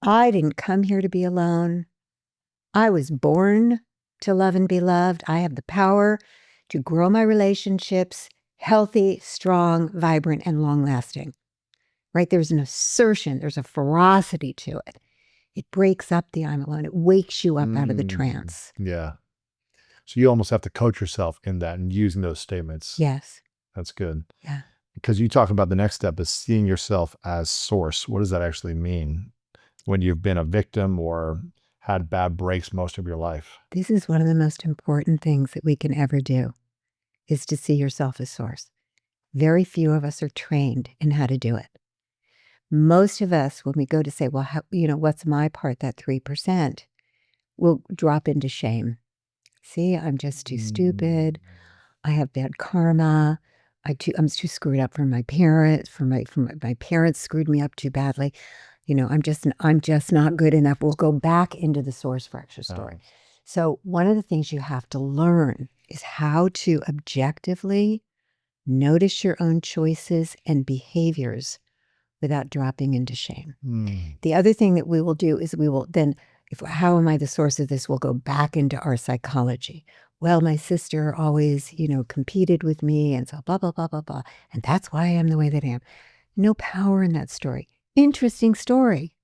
I didn't come here to be alone. I was born to love and be loved. I have the power to grow my relationships, healthy, strong, vibrant, and long-lasting. Right? There's an assertion. There's a ferocity to it. It breaks up the I'm alone. It wakes you up out of the trance. Yeah. So you almost have to coach yourself in that and using those statements. Yes. That's good. Yeah. Because you talk about the next step is seeing yourself as source. What does that actually mean when you've been a victim or had bad breaks most of your life? This is one of the most important things that we can ever do, is to see yourself as source. Very few of us are trained in how to do it. Most of us, when we go to say, well, what's my part, that 3%, we'll drop into shame. See, I'm just too stupid. I have bad karma. I'm too screwed up from my parents. My parents screwed me up too badly. I'm just not good enough. We'll go back into the source fracture story. Oh. So one of the things you have to learn is how to objectively notice your own choices and behaviors without dropping into shame. The other thing that we will do is we will then, how am I the source of this? We'll go back into our psychology. Well, my sister always, competed with me and so blah, blah, blah, blah, blah. And that's why I am the way that I am. No power in that story. Interesting story.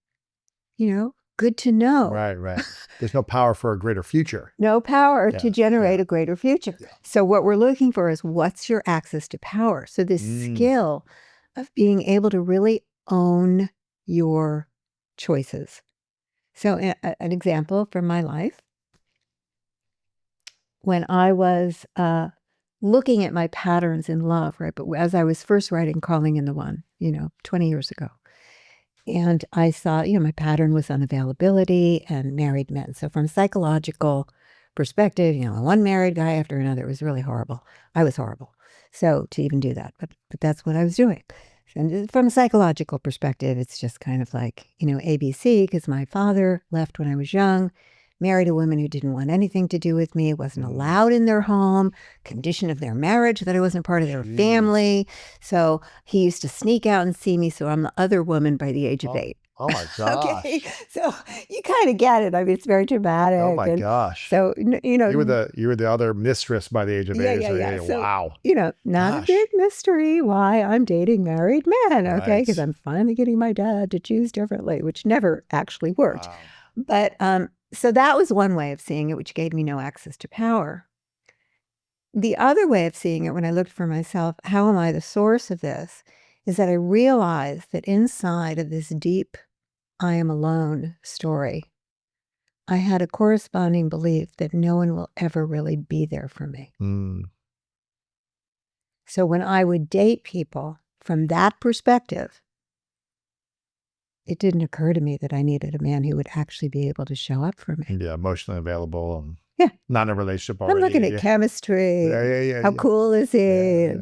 Good to know. Right. There's no power for a greater future. No power to generate a greater future. Yeah. So what we're looking for is what's your access to power? So this skill of being able to really own your choices. So an example from my life, when I was looking at my patterns in love, right? But as I was first writing Calling in the One, 20 years ago, and I saw, my pattern was unavailability and married men. So from a psychological perspective, one married guy after another, it was really horrible. I was horrible. So to even do that, but that's what I was doing. And from a psychological perspective, it's just kind of like, ABC, because my father left when I was young, married a woman who didn't want anything to do with me, wasn't allowed in their home, condition of their marriage that I wasn't part of their family. So he used to sneak out and see me. So I'm the other woman by the age of 8. Oh my gosh. Okay, so you kind of get it. I mean, it's very dramatic. Oh my gosh. So, you were the other mistress by the age of 8. Yeah. So, wow. Not a big mystery why I'm dating married men, okay? Because I'm finally getting my dad to choose differently, which never actually worked. Wow. But so that was one way of seeing it, which gave me no access to power. The other way of seeing it, when I looked for myself, how am I the source of this, is that I realized that inside of this deep I am alone story, I had a corresponding belief that no one will ever really be there for me. So when I would date people from that perspective, it didn't occur to me that I needed a man who would actually be able to show up for me. Yeah, emotionally available. And yeah. Not in a relationship already. I'm looking at chemistry. How cool is he?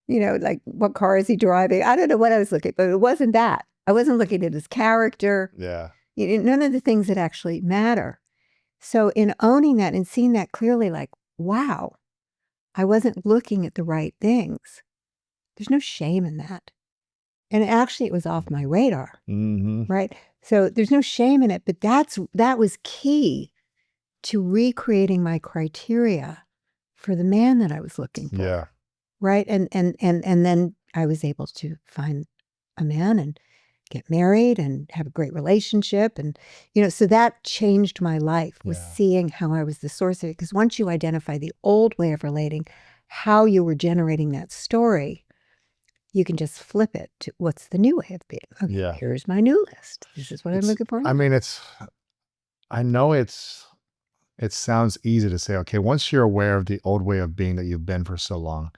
Like what car is he driving? I don't know what I was looking at, but it wasn't that. I wasn't looking at his character. Yeah. None of the things that actually matter. So in owning that and seeing that clearly, like, wow, I wasn't looking at the right things. There's no shame in that. And actually it was off my radar, right? So there's no shame in it, but that was key to recreating my criteria for the man that I was looking for. Yeah. Right. And then I was able to find a man and get married and have a great relationship. And, so that changed my life, was seeing how I was the source of it. Because once you identify the old way of relating, how you were generating that story, you can just flip it to what's the new way of being. Okay, here's my new list. This is what I'm looking for. I mean, I know it sounds easy to say, okay, once you're aware of the old way of being that you've been for so long,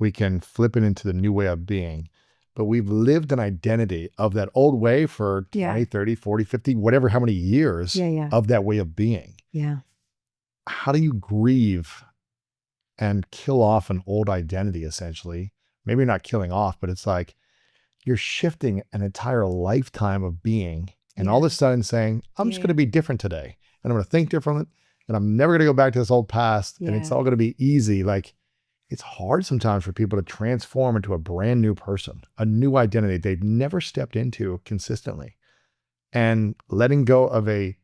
we can flip it into the new way of being. But we've lived an identity of that old way for 20, 30, 40, 50, whatever, how many years of that way of being. Yeah. How do you grieve and kill off an old identity, essentially? Maybe not killing off, but it's like you're shifting an entire lifetime of being and all of a sudden saying, I'm just going to be different today. And I'm going to think differently. And I'm never going to go back to this old past. And it's all going to be easy. Like, it's hard sometimes for people to transform into a brand new person, a new identity they've never stepped into consistently. And letting go of a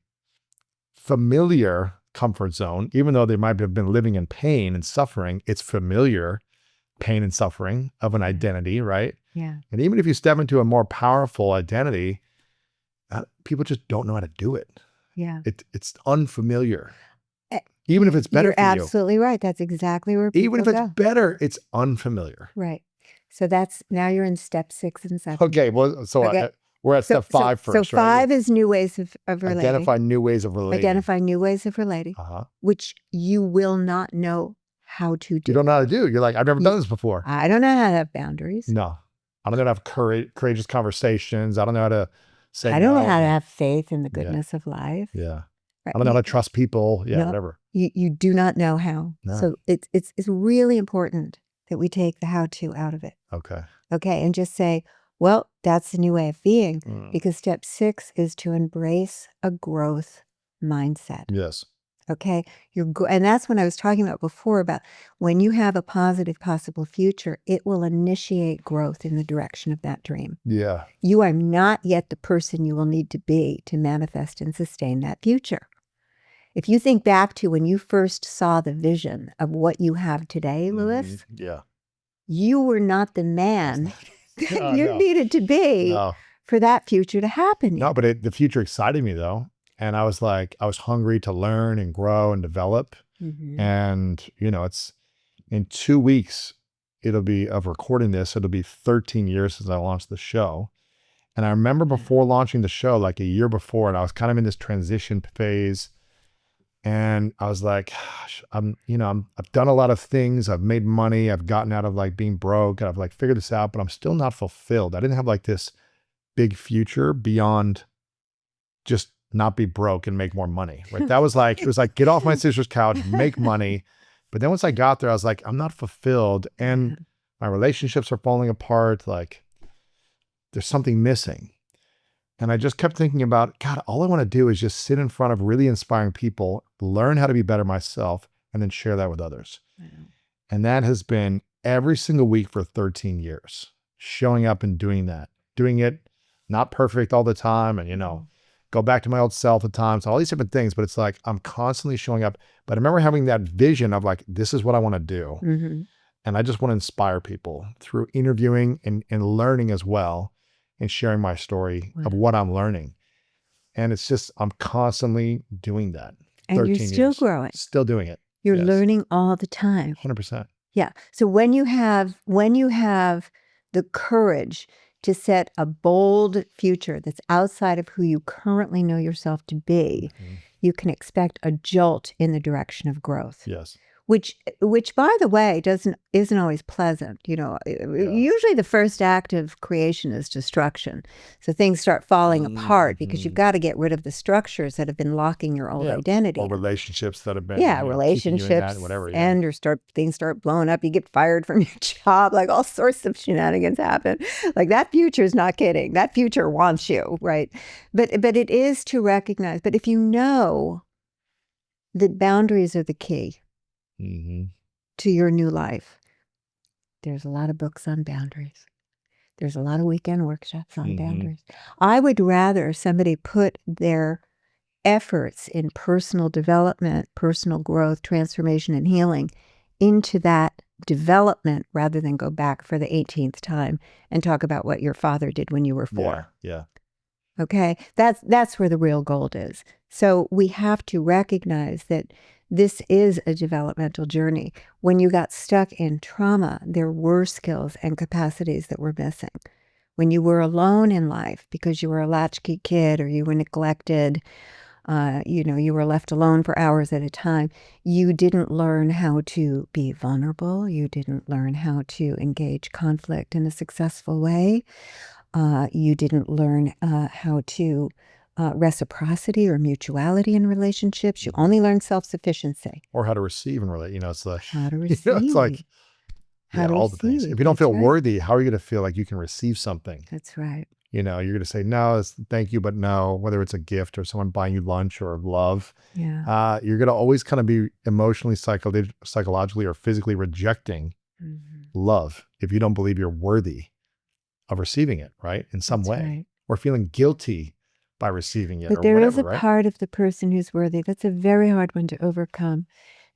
familiar comfort zone, even though they might have been living in pain and suffering, it's familiar pain and suffering of an identity, right? Yeah. And even if you step into a more powerful identity, people just don't know how to do it. Yeah. It's unfamiliar. Even if it's better for you. You're absolutely right. That's exactly where people Even if it's better, it's unfamiliar. Right. So now you're in step 6 and 7. Okay. Well, so we're at step 5 first, so 5 is new ways of relating. Identify new ways of relating. Identify new ways of relating, which you will not know how to do. You don't know how to do. You're like, I've never done this before. I don't know how to have boundaries. No. I don't know how to have courageous conversations. I don't know how to say I don't know how to have faith in the goodness of life. Yeah. Right. I don't know how to trust people. Yeah, whatever. You do not know how. No. So it's really important that we take the how-to out of it. Okay. Okay. And just say, well, that's the new way of being, because step 6 is to embrace a growth mindset. Yes. Okay. And that's when I was talking about before, about when you have a positive possible future, it will initiate growth in the direction of that dream. Yeah. You are not yet the person you will need to be to manifest and sustain that future. If you think back to when you first saw the vision of what you have today, Louis, you were not the man that you needed to be for that future to happen yet. No, but the future excited me though. And I was hungry to learn and grow and develop. And, it's in 2 weeks, of recording this, it'll be 13 years since I launched the show. And I remember before launching the show, like a year before, and I was kind of in this transition phase. And I was like, gosh, I've done a lot of things. I've made money. I've gotten out of like being broke. I've like figured this out, but I'm still not fulfilled. I didn't have like this big future beyond just not be broke and make more money, right? That was like, it was like, get off my sister's couch, make money. But then once I got there, I was like, I'm not fulfilled. And my relationships are falling apart. Like, there's something missing. And I just kept thinking about, God, all I want to do is just sit in front of really inspiring people, learn how to be better myself, and then share that with others. And that has been every single week for 13 years, showing up and doing that, doing it not perfect all the time. And, go back to my old self at times, all these different things, but it's like, I'm constantly showing up. But I remember having that vision of like, this is what I want to do. Mm-hmm. And I just want to inspire people through interviewing and learning as well, and sharing my story of what I'm learning. And it's just, I'm constantly doing that. And you're still growing. Still doing it. You're learning all the time. 100%. Yeah. So when you have the courage to set a bold future that's outside of who you currently know yourself to be, you can expect a jolt in the direction of growth. Yes. Which by the way, isn't always pleasant. Usually the first act of creation is destruction. So things start falling apart because you've got to get rid of the structures that have been locking your old identity. Or relationships that have been relationships whatever. And things start blowing up. You get fired from your job, like all sorts of shenanigans happen. Like that future is not kidding. That future wants you, right? But it is to recognize. But if you know that boundaries are the key to your new life. There's a lot of books on boundaries. There's a lot of weekend workshops on boundaries. I would rather somebody put their efforts in personal development, personal growth, transformation, and healing into that development rather than go back for the 18th time and talk about what your father did when you were 4. Yeah. Okay? That's where the real gold is. So we have to recognize that this is a developmental journey. When you got stuck in trauma, there were skills and capacities that were missing. When you were alone in life because you were a latchkey kid or you were neglected, you were left alone for hours at a time, you didn't learn how to be vulnerable. You didn't learn how to engage conflict in a successful way. You didn't learn how to reciprocity or mutuality in relationships. You only learn self-sufficiency. Or how to receive and relate. It's like how to receive. It's like all the things. If you don't feel worthy, how are you going to feel like you can receive something? That's right. You're going to say no, thank you, but no. Whether it's a gift or someone buying you lunch or love, you're going to always kind of be emotionally, psychologically, or physically rejecting love if you don't believe you're worthy of receiving it, right? In some way, right. Or feeling guilty by receiving it. But or there whatever, is a right? part of the person who's worthy. That's a very hard one to overcome.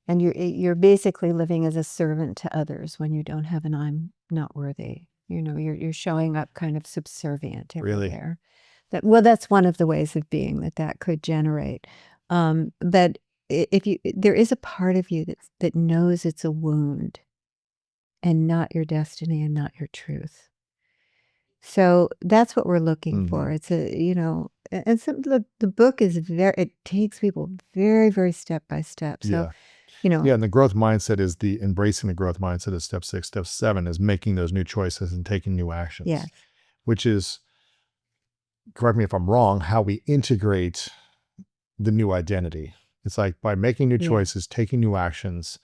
And you're basically living as a servant to others when you don't have an I'm not worthy. You're showing up kind of subservient everywhere. Really? That's one of the ways of being that could generate. But there is a part of you that knows it's a wound and not your destiny and not your truth. So that's what we're looking for. It's and the book is it takes people very, very step by step. So, and the growth mindset is embracing the growth mindset is step 6. Step 7 is making those new choices and taking new actions. Yes. Which is, correct me if I'm wrong, how we integrate the new identity. It's like by making new choices, taking new actions,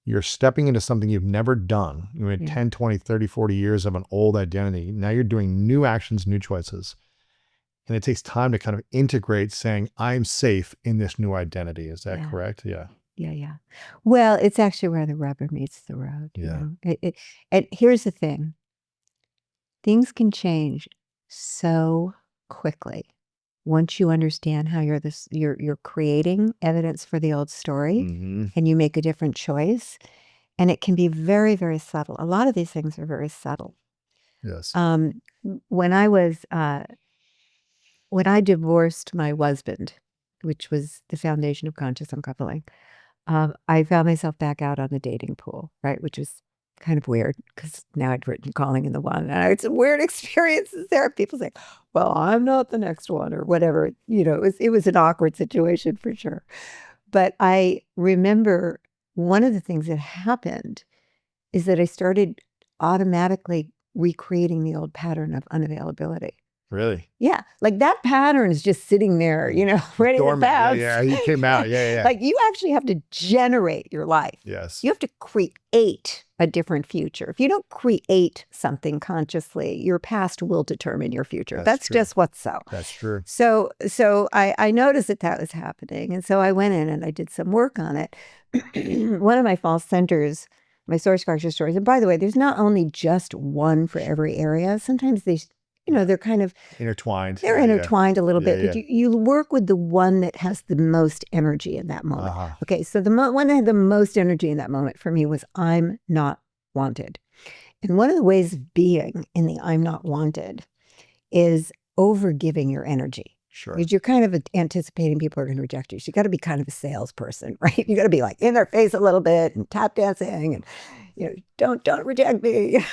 you're stepping into something you've never done. You had 10, 20, 30, 40 years of an old identity. Now you're doing new actions, new choices. And it takes time to kind of integrate saying, I'm safe in this new identity. Is that correct? Yeah. Yeah. Well, it's actually where the rubber meets the road. Yeah. And here's the thing. Things can change so quickly. Once you understand how you're creating evidence for the old story and you make a different choice, and it can be very, very subtle. A lot of these things are very subtle. Yes. When I divorced my husband, which was the foundation of conscious uncoupling, I found myself back out on the dating pool, right? Which was kind of weird because now I'd written Calling in the One and I had some weird experiences there. People say, well, I'm not the next one or whatever. It was an awkward situation for sure. But I remember one of the things that happened is that I started automatically recreating the old pattern of unavailability. Really? Yeah. Like that pattern is just sitting there, ready to bounce. Yeah, he came out. Yeah. Like you actually have to generate your life. Yes. You have to create a different future. If you don't create something consciously, your past will determine your future. That's just what's so. That's true. So I noticed that was happening. And so I went in and I did some work on it. One of my false centers, my source fracture stories, and by the way, there's not only just one for every area. Sometimes they're kind of intertwined. They're intertwined a little bit, Yeah. but you work with the one that has the most energy in that moment. Okay, so the one that had the most energy in that moment for me was I'm not wanted. And one of the ways of being in the I'm not wanted is overgiving your energy. Sure. Because you're kind of anticipating people are going to reject you. So you got to be kind of a salesperson, right? You got to be like in their face a little bit and tap dancing and, don't reject me,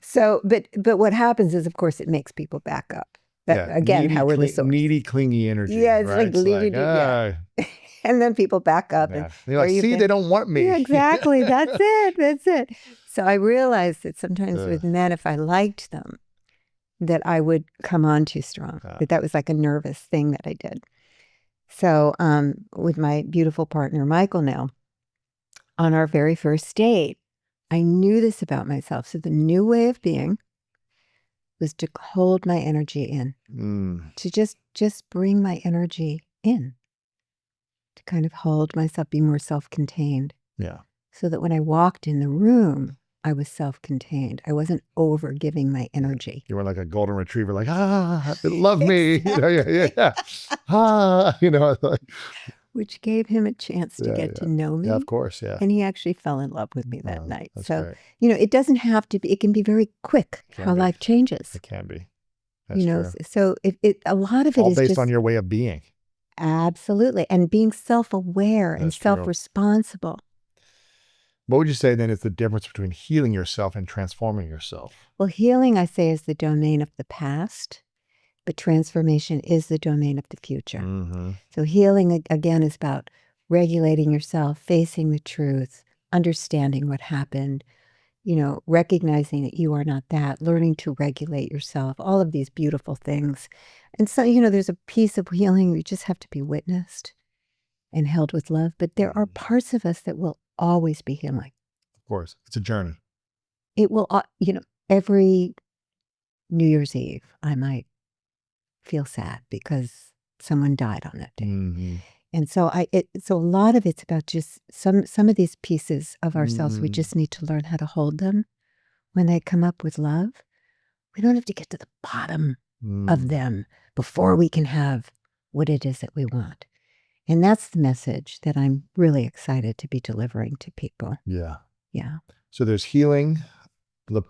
So, but what happens is, of course, it makes people back up. Again, needy, how we're the source. Needy, clingy energy. Yeah, it's right? yeah. And then people back up. Yeah. And they're like, see, they don't want me. Yeah, exactly. That's it. So I realized that sometimes with men, if I liked them, that I would come on too strong, that was like a nervous thing that I did. So with my beautiful partner, Michael now, on our very first date, I knew this about myself. So the new way of being was to hold my energy in, to just bring my energy in, to kind of hold myself, be more self-contained. Yeah. So that when I walked in the room, I was self-contained. I wasn't over giving my energy. You were like a golden retriever, like, love me. Yeah. Which gave him a chance to get to know me. Yeah, of course, yeah. And he actually fell in love with me that night. So, great. It doesn't have to be, it can be very quick how life changes. It can be. That's true. So a lot of it all is based just, on your way of being. Absolutely. And being self-aware and self-responsible. What would you say then is the difference between healing yourself and transforming yourself? Well, healing, I say, is the domain of the past, but transformation is the domain of the future. Mm-hmm. So healing, again, is about regulating yourself, facing the truth, understanding what happened, recognizing that you are not that, learning to regulate yourself, all of these beautiful things. And so, there's a piece of healing where you just have to be witnessed and held with love. But there are parts of us that will always be healing. Of course. It's a journey. It will, every New Year's Eve, I might feel sad because someone died on that day. Mm-hmm. And so so a lot of it's about just some of these pieces of ourselves, we just need to learn how to hold them when they come up with love. We don't have to get to the bottom of them before we can have what it is that we want. And that's the message that I'm really excited to be delivering to people. Yeah. Yeah. So there's healing,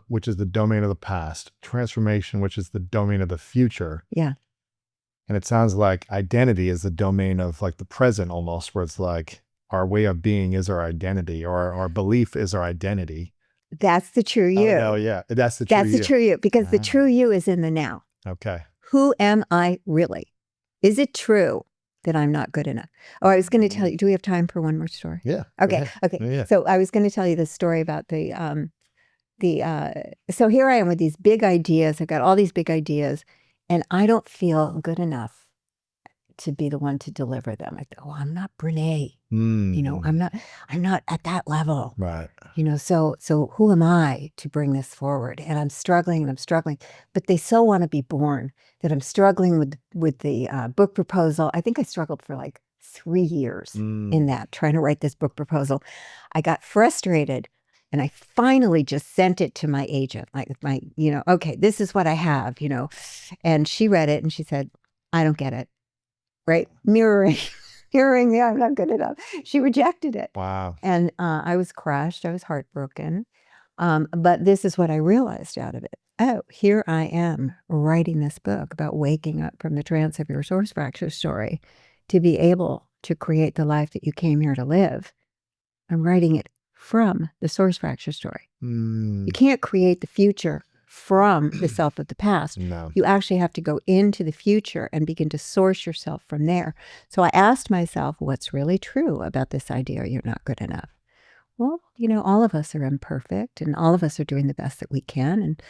which is the domain of the past, transformation, which is the domain of the future. Yeah. And it sounds like identity is the domain of like the present almost, where it's like our way of being is our identity, or our belief is our identity. That's the true you. Oh, no, yeah. That's the true you. That's the true you, because the true you is in the now. Okay. Who am I really? Is it true that I'm not good enough? Oh, I was going to tell you, do we have time for one more story? Yeah. Okay. Yeah. So I was going to tell you this story about so here I am with these big ideas. I've got all these big ideas, and I don't feel good enough to be the one to deliver them. I go, I'm not Brene. I'm not at that level. Right. So who am I to bring this forward? And I'm struggling, but they so want to be born that I'm struggling with the book proposal. I think I struggled for like 3 years in that, trying to write this book proposal. I got frustrated. And I finally just sent it to my agent, like okay, this is what I have, and she read it and she said, I don't get it. Right? Mirroring, yeah, I'm not good enough. She rejected it. Wow. And I was crushed. I was heartbroken. But this is what I realized out of it. Oh, here I am writing this book about waking up from the trance of your source fracture story to be able to create the life that you came here to live. I'm writing it from the source fracture story. You can't create the future from the self of the past. No. You actually have to go into the future and begin to source yourself from there. So I asked myself, what's really true about this idea you're not good enough? well, all of us are imperfect and all of us are doing the best that we can. And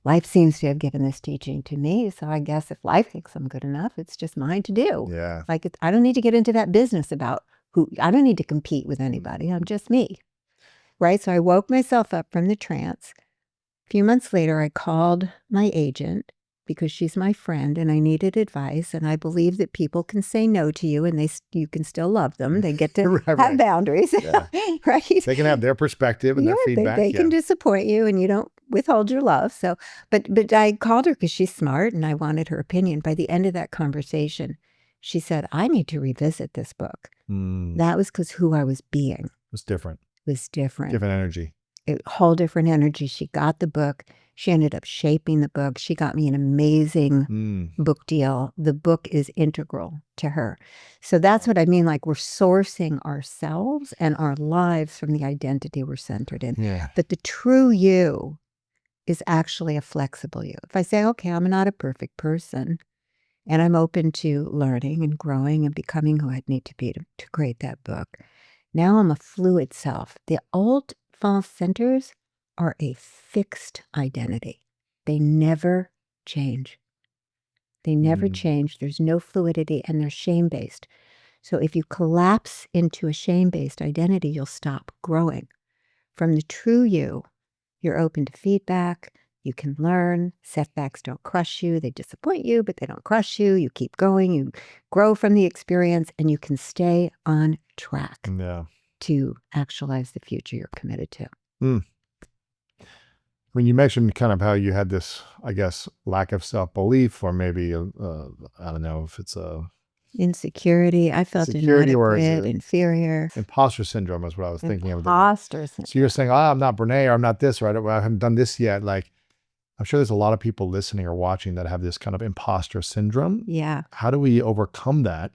life seems to have given this teaching to me. So I guess if life thinks I'm good enough, it's just mine to do. Yeah. Like, I don't need to get into that business about I don't need to compete with anybody. I'm just me. Right. So I woke myself up from the trance. A few months later, I called my agent because she's my friend and I needed advice. And I believe that people can say no to you and you can still love them. They get to have boundaries, Yeah. right? They can have their perspective and their feedback. They can disappoint you and you don't withhold your love. So, but I called her because she's smart and I wanted her opinion. By the end of that conversation, she said, I need to revisit this book. That was because who I was being. It was different. Different energy. A whole different energy. She got the book. She ended up shaping the book. She got me an amazing book deal. The book is integral to her. So that's what I mean. Like, we're sourcing ourselves and our lives from the identity we're centered in. Yeah. But the true you is actually a flexible you. If I say, okay, I'm not a perfect person and I'm open to learning and growing and becoming who I need to be to create that book. Now I'm a fluid self. The old false centers are a fixed identity. They never change. They never change. There's no fluidity and they're shame-based. So if you collapse into a shame-based identity, you'll stop growing. From the true you, you're open to feedback. You can learn. Setbacks don't crush you. They disappoint you, but they don't crush you. You keep going. You grow from the experience and you can stay on track to actualize the future you're committed to. When you mentioned kind of how you had this, I guess, lack of self-belief, or maybe, I don't know if it's a insecurity. I felt inadequate, inferior. Imposter syndrome is what I was thinking of. Imposter syndrome. So you're saying, I'm not Brene, or I'm not this, right? I haven't done this yet. Like, I'm sure there's a lot of people listening or watching that have this kind of imposter syndrome. Yeah. How do we overcome that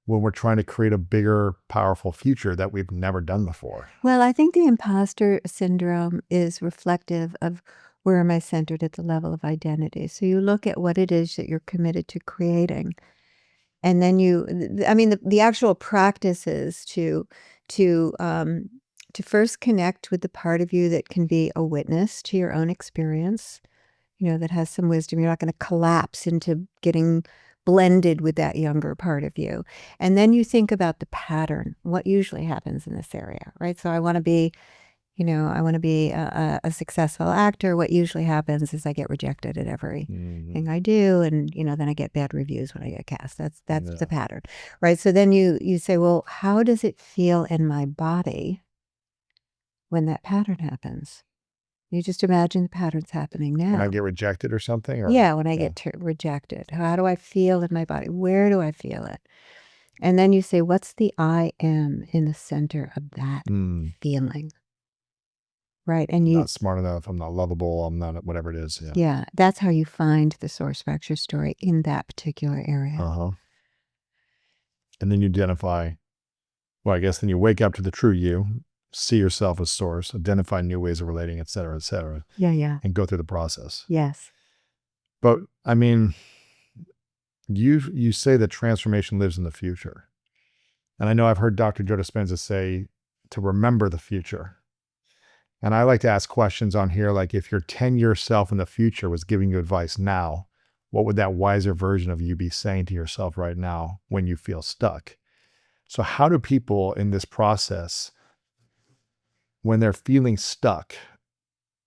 when we're trying to create a bigger, powerful future that we've never done before? Well, I think the imposter syndrome is reflective of where am I centered at the level of identity. So you look at what it is that you're committed to creating. And then the actual practice is to first connect with the part of you that can be a witness to your own experience, that has some wisdom. You're not going to collapse into getting blended with that younger part of you. And then you think about the pattern, what usually happens in this area, right? So I want to be a successful actor. What usually happens is I get rejected at everything I do. And, then I get bad reviews when I get cast. That's the pattern, right? So then you say, well, how does it feel in my body when that pattern happens? You just imagine the patterns happening now. When I get rejected or something? When I get rejected. How do I feel in my body? Where do I feel it? And then you say, what's the I am in the center of that feeling? Right. And I'm not smart enough. I'm not lovable. I'm not whatever it is. Yeah. That's how you find the source fracture story in that particular area. And then you identify, well, I guess then you wake up to the true you, see yourself as source, identify new ways of relating, et cetera, Yeah. and go through the process. Yes. But I mean, you say that transformation lives in the future. And I know I've heard Dr. Joe Dispenza say to remember the future. And I like to ask questions on here, like, if your 10-year self in the future was giving you advice now, what would that wiser version of you be saying to yourself right now when you feel stuck? So how do people in this process, when they're feeling stuck,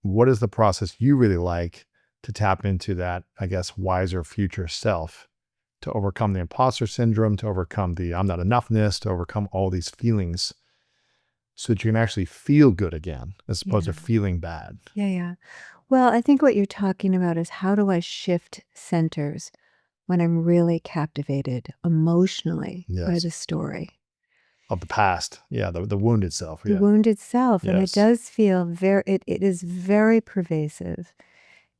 what is the process you really like to tap into that, I guess, wiser future self, to overcome the imposter syndrome, to overcome the I'm not enoughness, to overcome all these feelings, so that you can actually feel good again, as opposed to feeling bad? Yeah. Well, I think what you're talking about is, how do I shift centers when I'm really captivated emotionally by the story of the past? The wounded self. The wounded self. And it does feel it is very pervasive.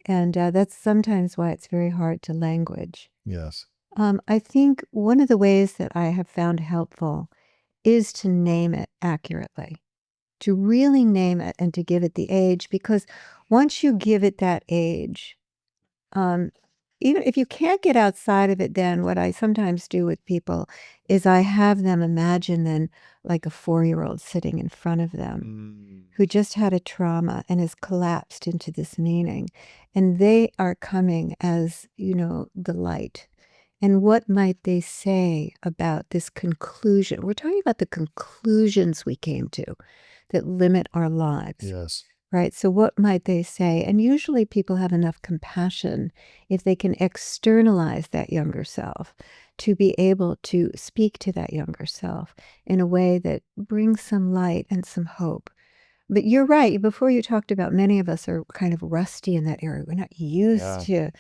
And that's sometimes why it's very hard to language. Yes. I think one of the ways that I have found helpful is to name it accurately, to really name it and to give it the age, because once you give it that age, even if you can't get outside of it, then what I sometimes do with people is I have them imagine then like a 4-year-old sitting in front of them who just had a trauma and has collapsed into this meaning. And they are coming as, the light. And what might they say about this conclusion? We're talking about the conclusions we came to that limit our lives. Yes. Right. So what might they say? And usually people have enough compassion if they can externalize that younger self to be able to speak to that younger self in a way that brings some light and some hope. But you're right. Before you talked about many of us are kind of rusty in that area. We're not used to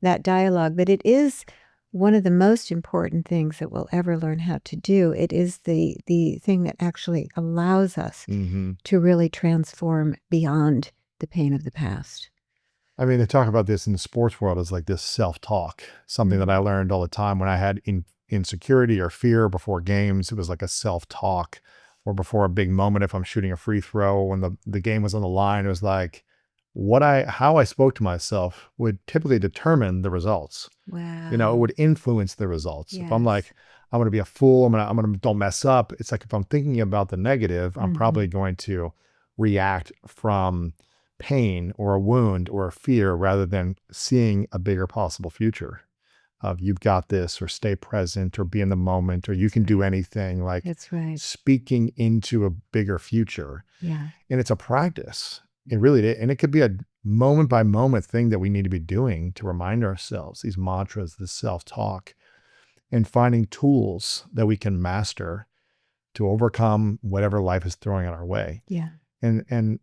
that dialogue, but it is one of the most important things that we'll ever learn how to do. It is the thing that actually allows us to really transform beyond the pain of the past. I mean, they talk about this in the sports world as like this self-talk, something that I learned all the time when I had insecurity or fear before games. It was like a self-talk, or before a big moment. If I'm shooting a free throw, when the game was on the line, it was like how I spoke to myself would typically determine the results. Wow. It would influence the results. If I'm Yes. like, I'm going to be a fool, I'm going to don't mess up. It's like, if I'm thinking about the negative, I'm probably going to react from pain or a wound or a fear rather than seeing a bigger possible future of you've got this, or stay present, or be in the moment, or you can do anything, like That's right. speaking into a bigger future. Yeah. And it's a practice. It really is. And it could be a moment by moment thing that we need to be doing to remind ourselves these mantras, this self-talk, and finding tools that we can master to overcome whatever life is throwing in our way. Yeah. And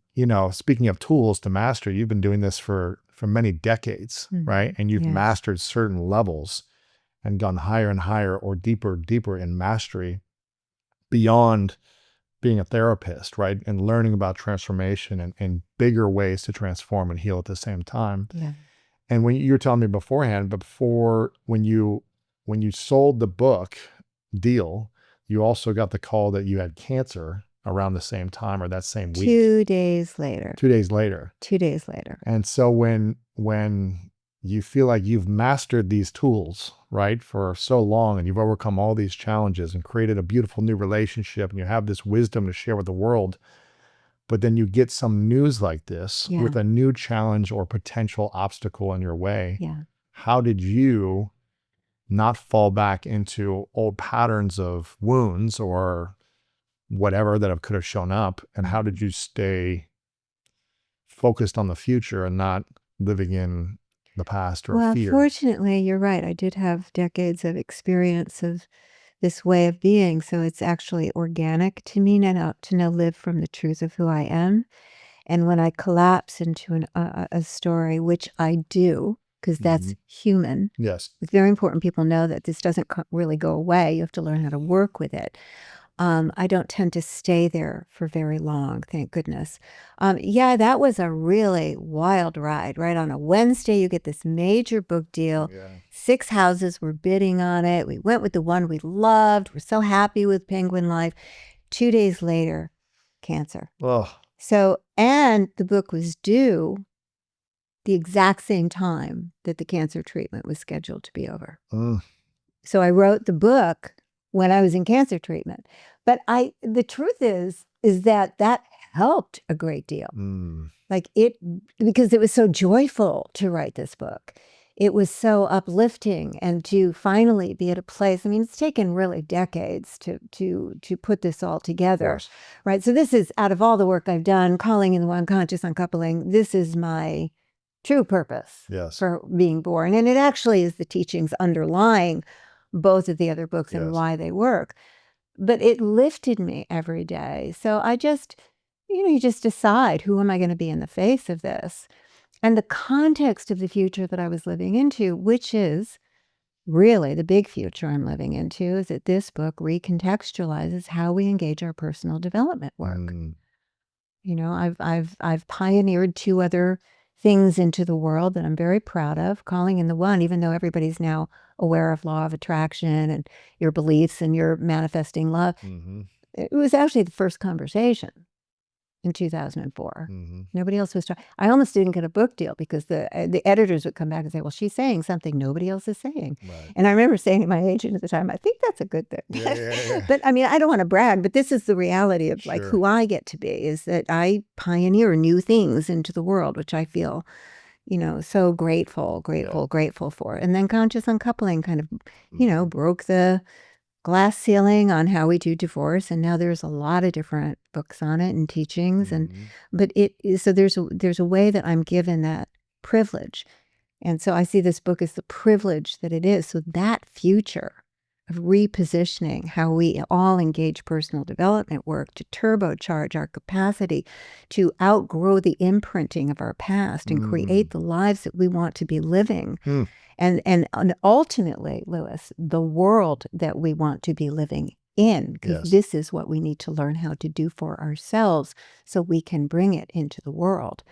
speaking of tools to master, you've been doing this for many decades, right? And you've Yes. mastered certain levels and gone higher and higher, or deeper in mastery beyond being a therapist, right? And learning about transformation and bigger ways to transform and heal at the same time. Yeah. And when you were telling me beforehand, when you sold the book deal, you also got the call that you had cancer around the same time, or that same week. 2 days later. 2 days later. 2 days later. And so when you feel like you've mastered these tools, right, for so long, and you've overcome all these challenges and created a beautiful new relationship, and you have this wisdom to share with the world, but then you get some news like this with a new challenge or potential obstacle in your way. Yeah. How did you not fall back into old patterns of wounds or whatever that could have shown up? And how did you stay focused on the future and not living in the past or fear? Fortunately, you're right. I did have decades of experience of this way of being. So it's actually organic to me now to live from the truth of who I am. And when I collapse into a story, which I do, because that's human. Yes. It's very important people know that this doesn't really go away. You have to learn how to work with it. I don't tend to stay there for very long, thank goodness. That was a really wild ride, right? On a Wednesday, you get this major book deal. 6 houses were bidding on it. We went with the one we loved. We're so happy with Penguin Life. 2 days later, cancer. Oh. So, and the book was due the exact same time that the cancer treatment was scheduled to be over. So I wrote the book when I was in cancer treatment. But the truth is that helped a great deal. Because it was so joyful to write this book. It was so uplifting, and to finally be at a place, I mean, it's taken really decades to put this all together, right? So this is, out of all the work I've done, calling in the unconscious, uncoupling, this is my true purpose for being born. And it actually is the teachings underlying both of the other books and why they work. But it lifted me every day. So I just, you just decide, who am I going to be in the face of this? And the context of the future that I was living into, which is really the big future I'm living into, is that this book recontextualizes how we engage our personal development work. I've pioneered 2 other things into the world that I'm very proud of, calling in the one, even though everybody's now aware of law of attraction and your beliefs and your manifesting love. It was actually the first conversation. in 2004. Nobody else was trying. I almost didn't get a book deal because the editors would come back and say, well, she's saying something nobody else is saying. Right. And I remember saying to my agent at the time, I think that's a good thing. Yeah. But I mean, I don't want to brag, but this is the reality of like Sure. who I get to be, is that I pioneer new things into the world, which I feel, so grateful for. And then Conscious Uncoupling kind of, broke the glass ceiling on how we do divorce, and now there's a lot of different books on it and teachings, but so there's a way that I'm given that privilege, and so I see this book as the privilege that it is. So that future of repositioning how we all engage personal development work to turbocharge our capacity to outgrow the imprinting of our past and create the lives that we want to be living. And ultimately, Lewis, the world that we want to be living in, because this is what we need to learn how to do for ourselves so we can bring it into the world.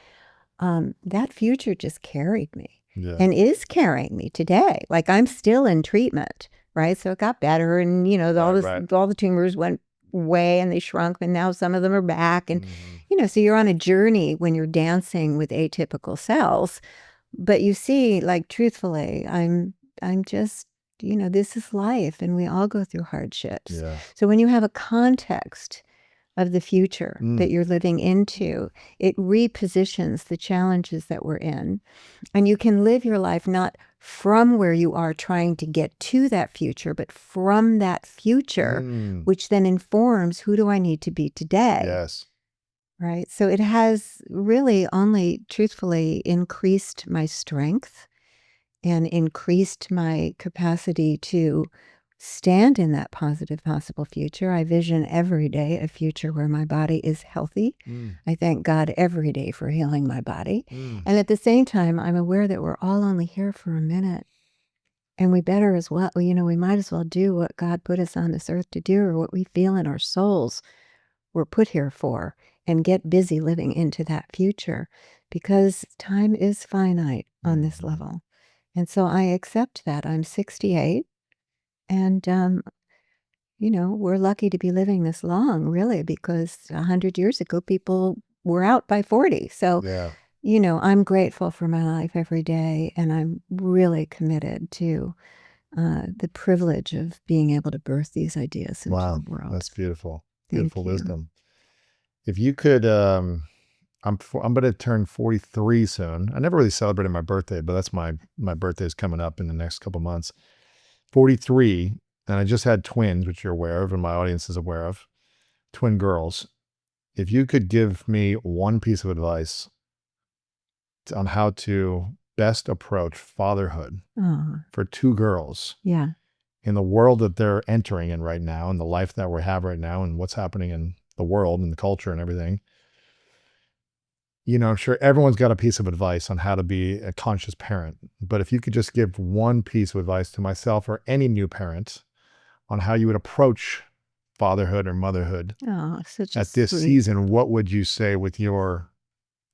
That future just carried me and is carrying me today. Like I'm still in treatment, right? So it got better, and all the tumors went away and they shrunk, and now some of them are back. And so you're on a journey when you're dancing with atypical cells. But you see, like, truthfully, I'm just, this is life, and we all go through hardships. Yeah. So when you have a context of the future that you're living into, it repositions the challenges that we're in. And you can live your life not from where you are trying to get to that future, but from that future, which then informs, who do I need to be today? Yes. Right. So it has really only truthfully increased my strength and increased my capacity to stand in that positive possible future. I vision every day a future where my body is healthy. I thank God every day for healing my body. And at the same time, I'm aware that we're all only here for a minute. And we better as well, we might as well do what God put us on this earth to do, or what we feel in our souls we're put here for, and get busy living into that future, because time is finite on this level. And so I accept that. I'm 68, and, we're lucky to be living this long, really, because 100 years ago, people were out by 40. So, I'm grateful for my life every day, and I'm really committed to the privilege of being able to birth these ideas into the world. That's beautiful. Beautiful wisdom. If you could, I'm going to turn 43 soon. I never really celebrated my birthday, but that's my birthday is coming up in the next couple months. 43, and I just had twins, which you're aware of, and my audience is aware of, twin girls. If you could give me one piece of advice on how to best approach fatherhood for two girls. Yeah. In the world that they're entering in right now, and the life that we have right now, and what's happening in the world and the culture and everything, I'm sure everyone's got a piece of advice on how to be a conscious parent. But if you could just give one piece of advice to myself or any new parent on how you would approach fatherhood or motherhood at this season, what would you say with your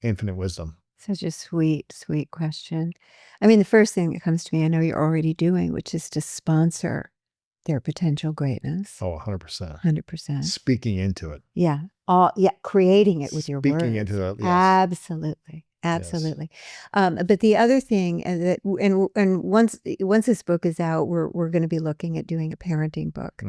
infinite wisdom? Such a sweet, sweet question. I mean, the first thing that comes to me, I know you're already doing, which is to sponsor their potential greatness. Oh, 100%. 100%. Speaking into it. Yeah. Creating it with your words. Speaking into it, yes. Absolutely. Absolutely. Yes. But the other thing, that, and once this book is out, we're going to be looking at doing a parenting book.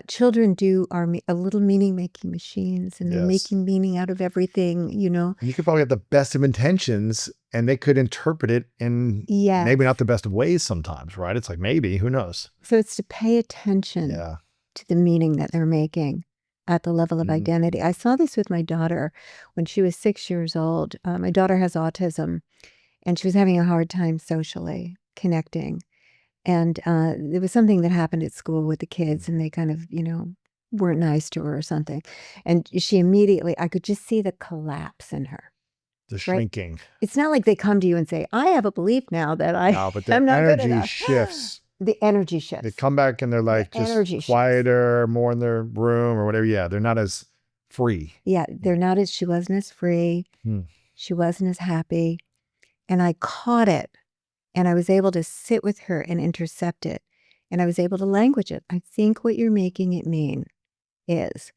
Children are a little meaning-making machines, and they're making meaning out of everything, And you could probably have the best of intentions, and they could interpret it in maybe not the best of ways sometimes, right? It's like, maybe, who knows? So it's to pay attention to the meaning that they're making at the level of identity. I saw this with my daughter when she was 6 years old. My daughter has autism, and she was having a hard time socially connecting. And there was something that happened at school with the kids, and they kind of, weren't nice to her or something. And she immediately, I could just see the collapse in her. The shrinking. Right? It's not like they come to you and say, I have a belief now that I'm not good enough. The energy shifts. The energy shifts. They come back and they're like just quieter, more in their room or whatever. Yeah, they're not as free. Yeah, she wasn't as free. She wasn't as happy. And I caught it. And I was able to sit with her and intercept it. And I was able to language it. I think what you're making it mean is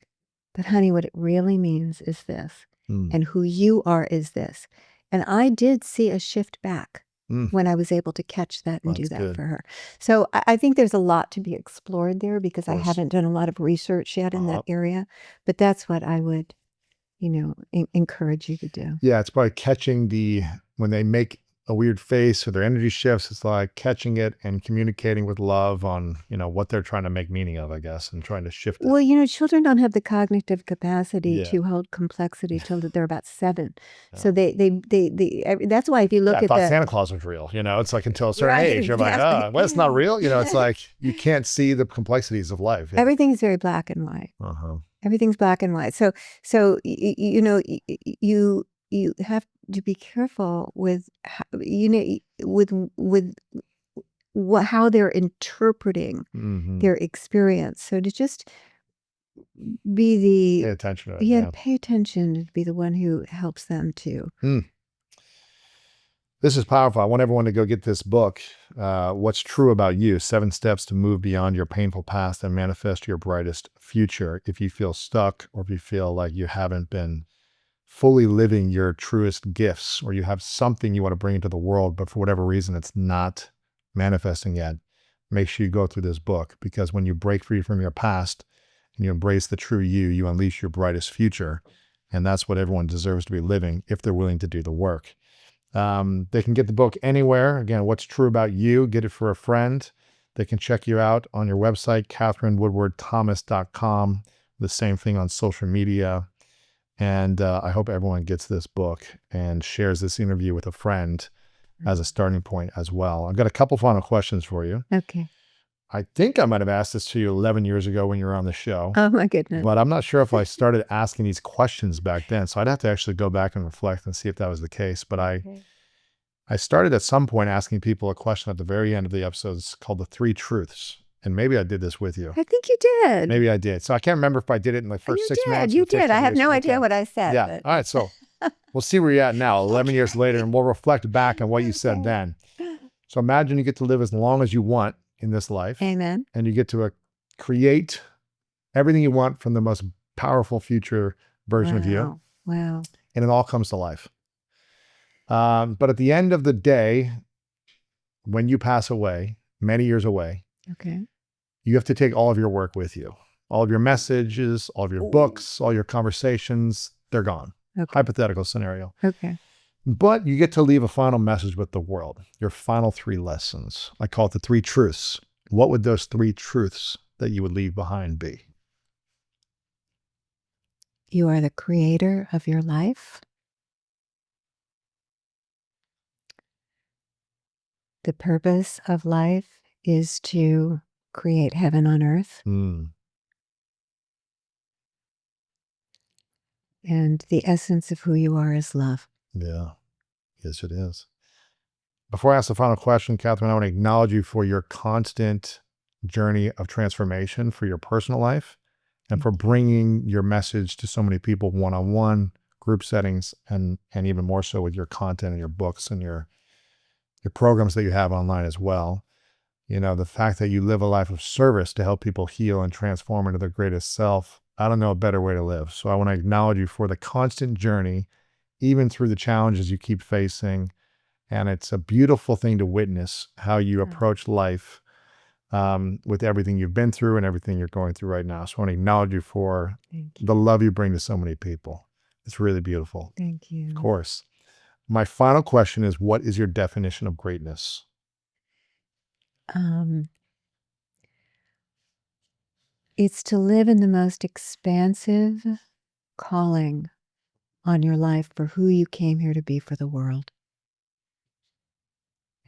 But honey, what it really means is this. Mm. And who you are is this. And I did see a shift back when I was able to catch that and do That's that good. for her. So I think there's a lot to be explored there because I course. haven't done a lot of research yet in that area. But that's what I would, encourage you to do. Yeah, it's probably catching when they make a weird face or their energy shifts, it's like catching it and communicating with love on, what they're trying to make meaning of, I guess, and trying to shift it. Well, children don't have the cognitive capacity Yeah. to hold complexity till they're about 7. Yeah. So that's why if you look I at thought the Santa Claus was real. It's like until a certain Right, age, you're like, exactly. well, it's not real. It's like you can't see the complexities of life. Yeah. everything's very black and white. Uh-huh. Everything's black and white. So you have to be careful with how they're interpreting Mhm. their experience. So to just be Pay attention to it. pay attention to be the one who helps them to. This is powerful. I want everyone to go get this book, What's True About You, 7 Steps to Move Beyond Your Painful Past and Manifest Your Brightest Future. If you feel stuck or if you feel like you haven't been fully living your truest gifts, or you have something you want to bring into the world, but for whatever reason, it's not manifesting yet, make sure you go through this book, because when you break free from your past and you embrace the true you, you unleash your brightest future. And that's what everyone deserves to be living if they're willing to do the work. They can get the book anywhere. Again, What's True About You, get it for a friend. They can check you out on your website, KatherineWoodwardThomas.com. The same thing on social media. And I hope everyone gets this book and shares this interview with a friend as a starting point as well. I've got a couple final questions for you. Okay. I think I might have asked this to you 11 years ago when you were on the show. Oh my goodness. But I'm not sure if I started asking these questions back then. So I'd have to actually go back and reflect and see if that was the case. But I started at some point asking people a question at the very end of the episodes called the 3 truths. And maybe I did this with you. I think you did. Maybe I did. So I can't remember if I did it in the first 6 months. You did. 15 I have years. no Okay. idea what I said. Yeah. But... All right. So we'll see where you're at now, 11 years later, and we'll reflect back on what you said then. So imagine you get to live as long as you want in this life. Amen. And you get to create everything you want from the most powerful future version of you. Wow. And it all comes to life. But at the end of the day, when you pass away, many years away, okay, you have to take all of your work with you. All of your messages, all of your books, all your conversations, they're gone. Okay. Hypothetical scenario. Okay. But you get to leave a final message with the world, your final 3 lessons. I call it the 3 truths. What would those 3 truths that you would leave behind be? You are the creator of your life. The purpose of life is to create heaven on earth. And the essence of who you are is love. Yeah. Yes, it is. Before I ask the final question, Katherine, I want to acknowledge you for your constant journey of transformation for your personal life and for bringing your message to so many people one-on-one, group settings, and even more so with your content and your books and your programs that you have online as well. The fact that you live a life of service to help people heal and transform into their greatest self, I don't know a better way to live. So I want to acknowledge you for the constant journey, even through the challenges you keep facing. And it's a beautiful thing to witness how you approach life with everything you've been through and everything you're going through right now. So I want to acknowledge you for the love you bring to so many people. It's really beautiful. Thank you. Of course. My final question is, what is your definition of greatness? It's to live in the most expansive calling on your life for who you came here to be for the world.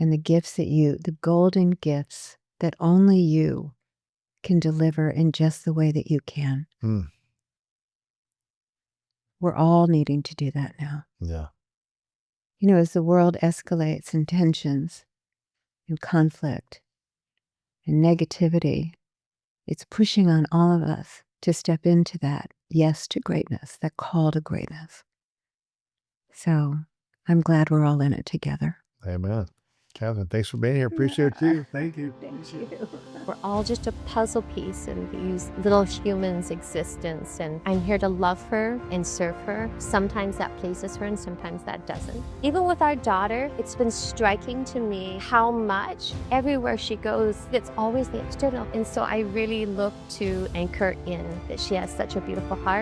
And the gifts the golden gifts that only you can deliver in just the way that you can. We're all needing to do that now. Yeah. As the world escalates in tensions and conflict and negativity, it's pushing on all of us to step into that yes to greatness, that call to greatness. So I'm glad we're all in it together. Amen. Katherine, thanks for being here. Appreciate you. Thank you. Thank you. We're all just a puzzle piece in these little humans' existence, and I'm here to love her and serve her. Sometimes that pleases her and sometimes that doesn't. Even with our daughter, it's been striking to me how much everywhere she goes, it's always the external. And so I really look to anchor in that she has such a beautiful heart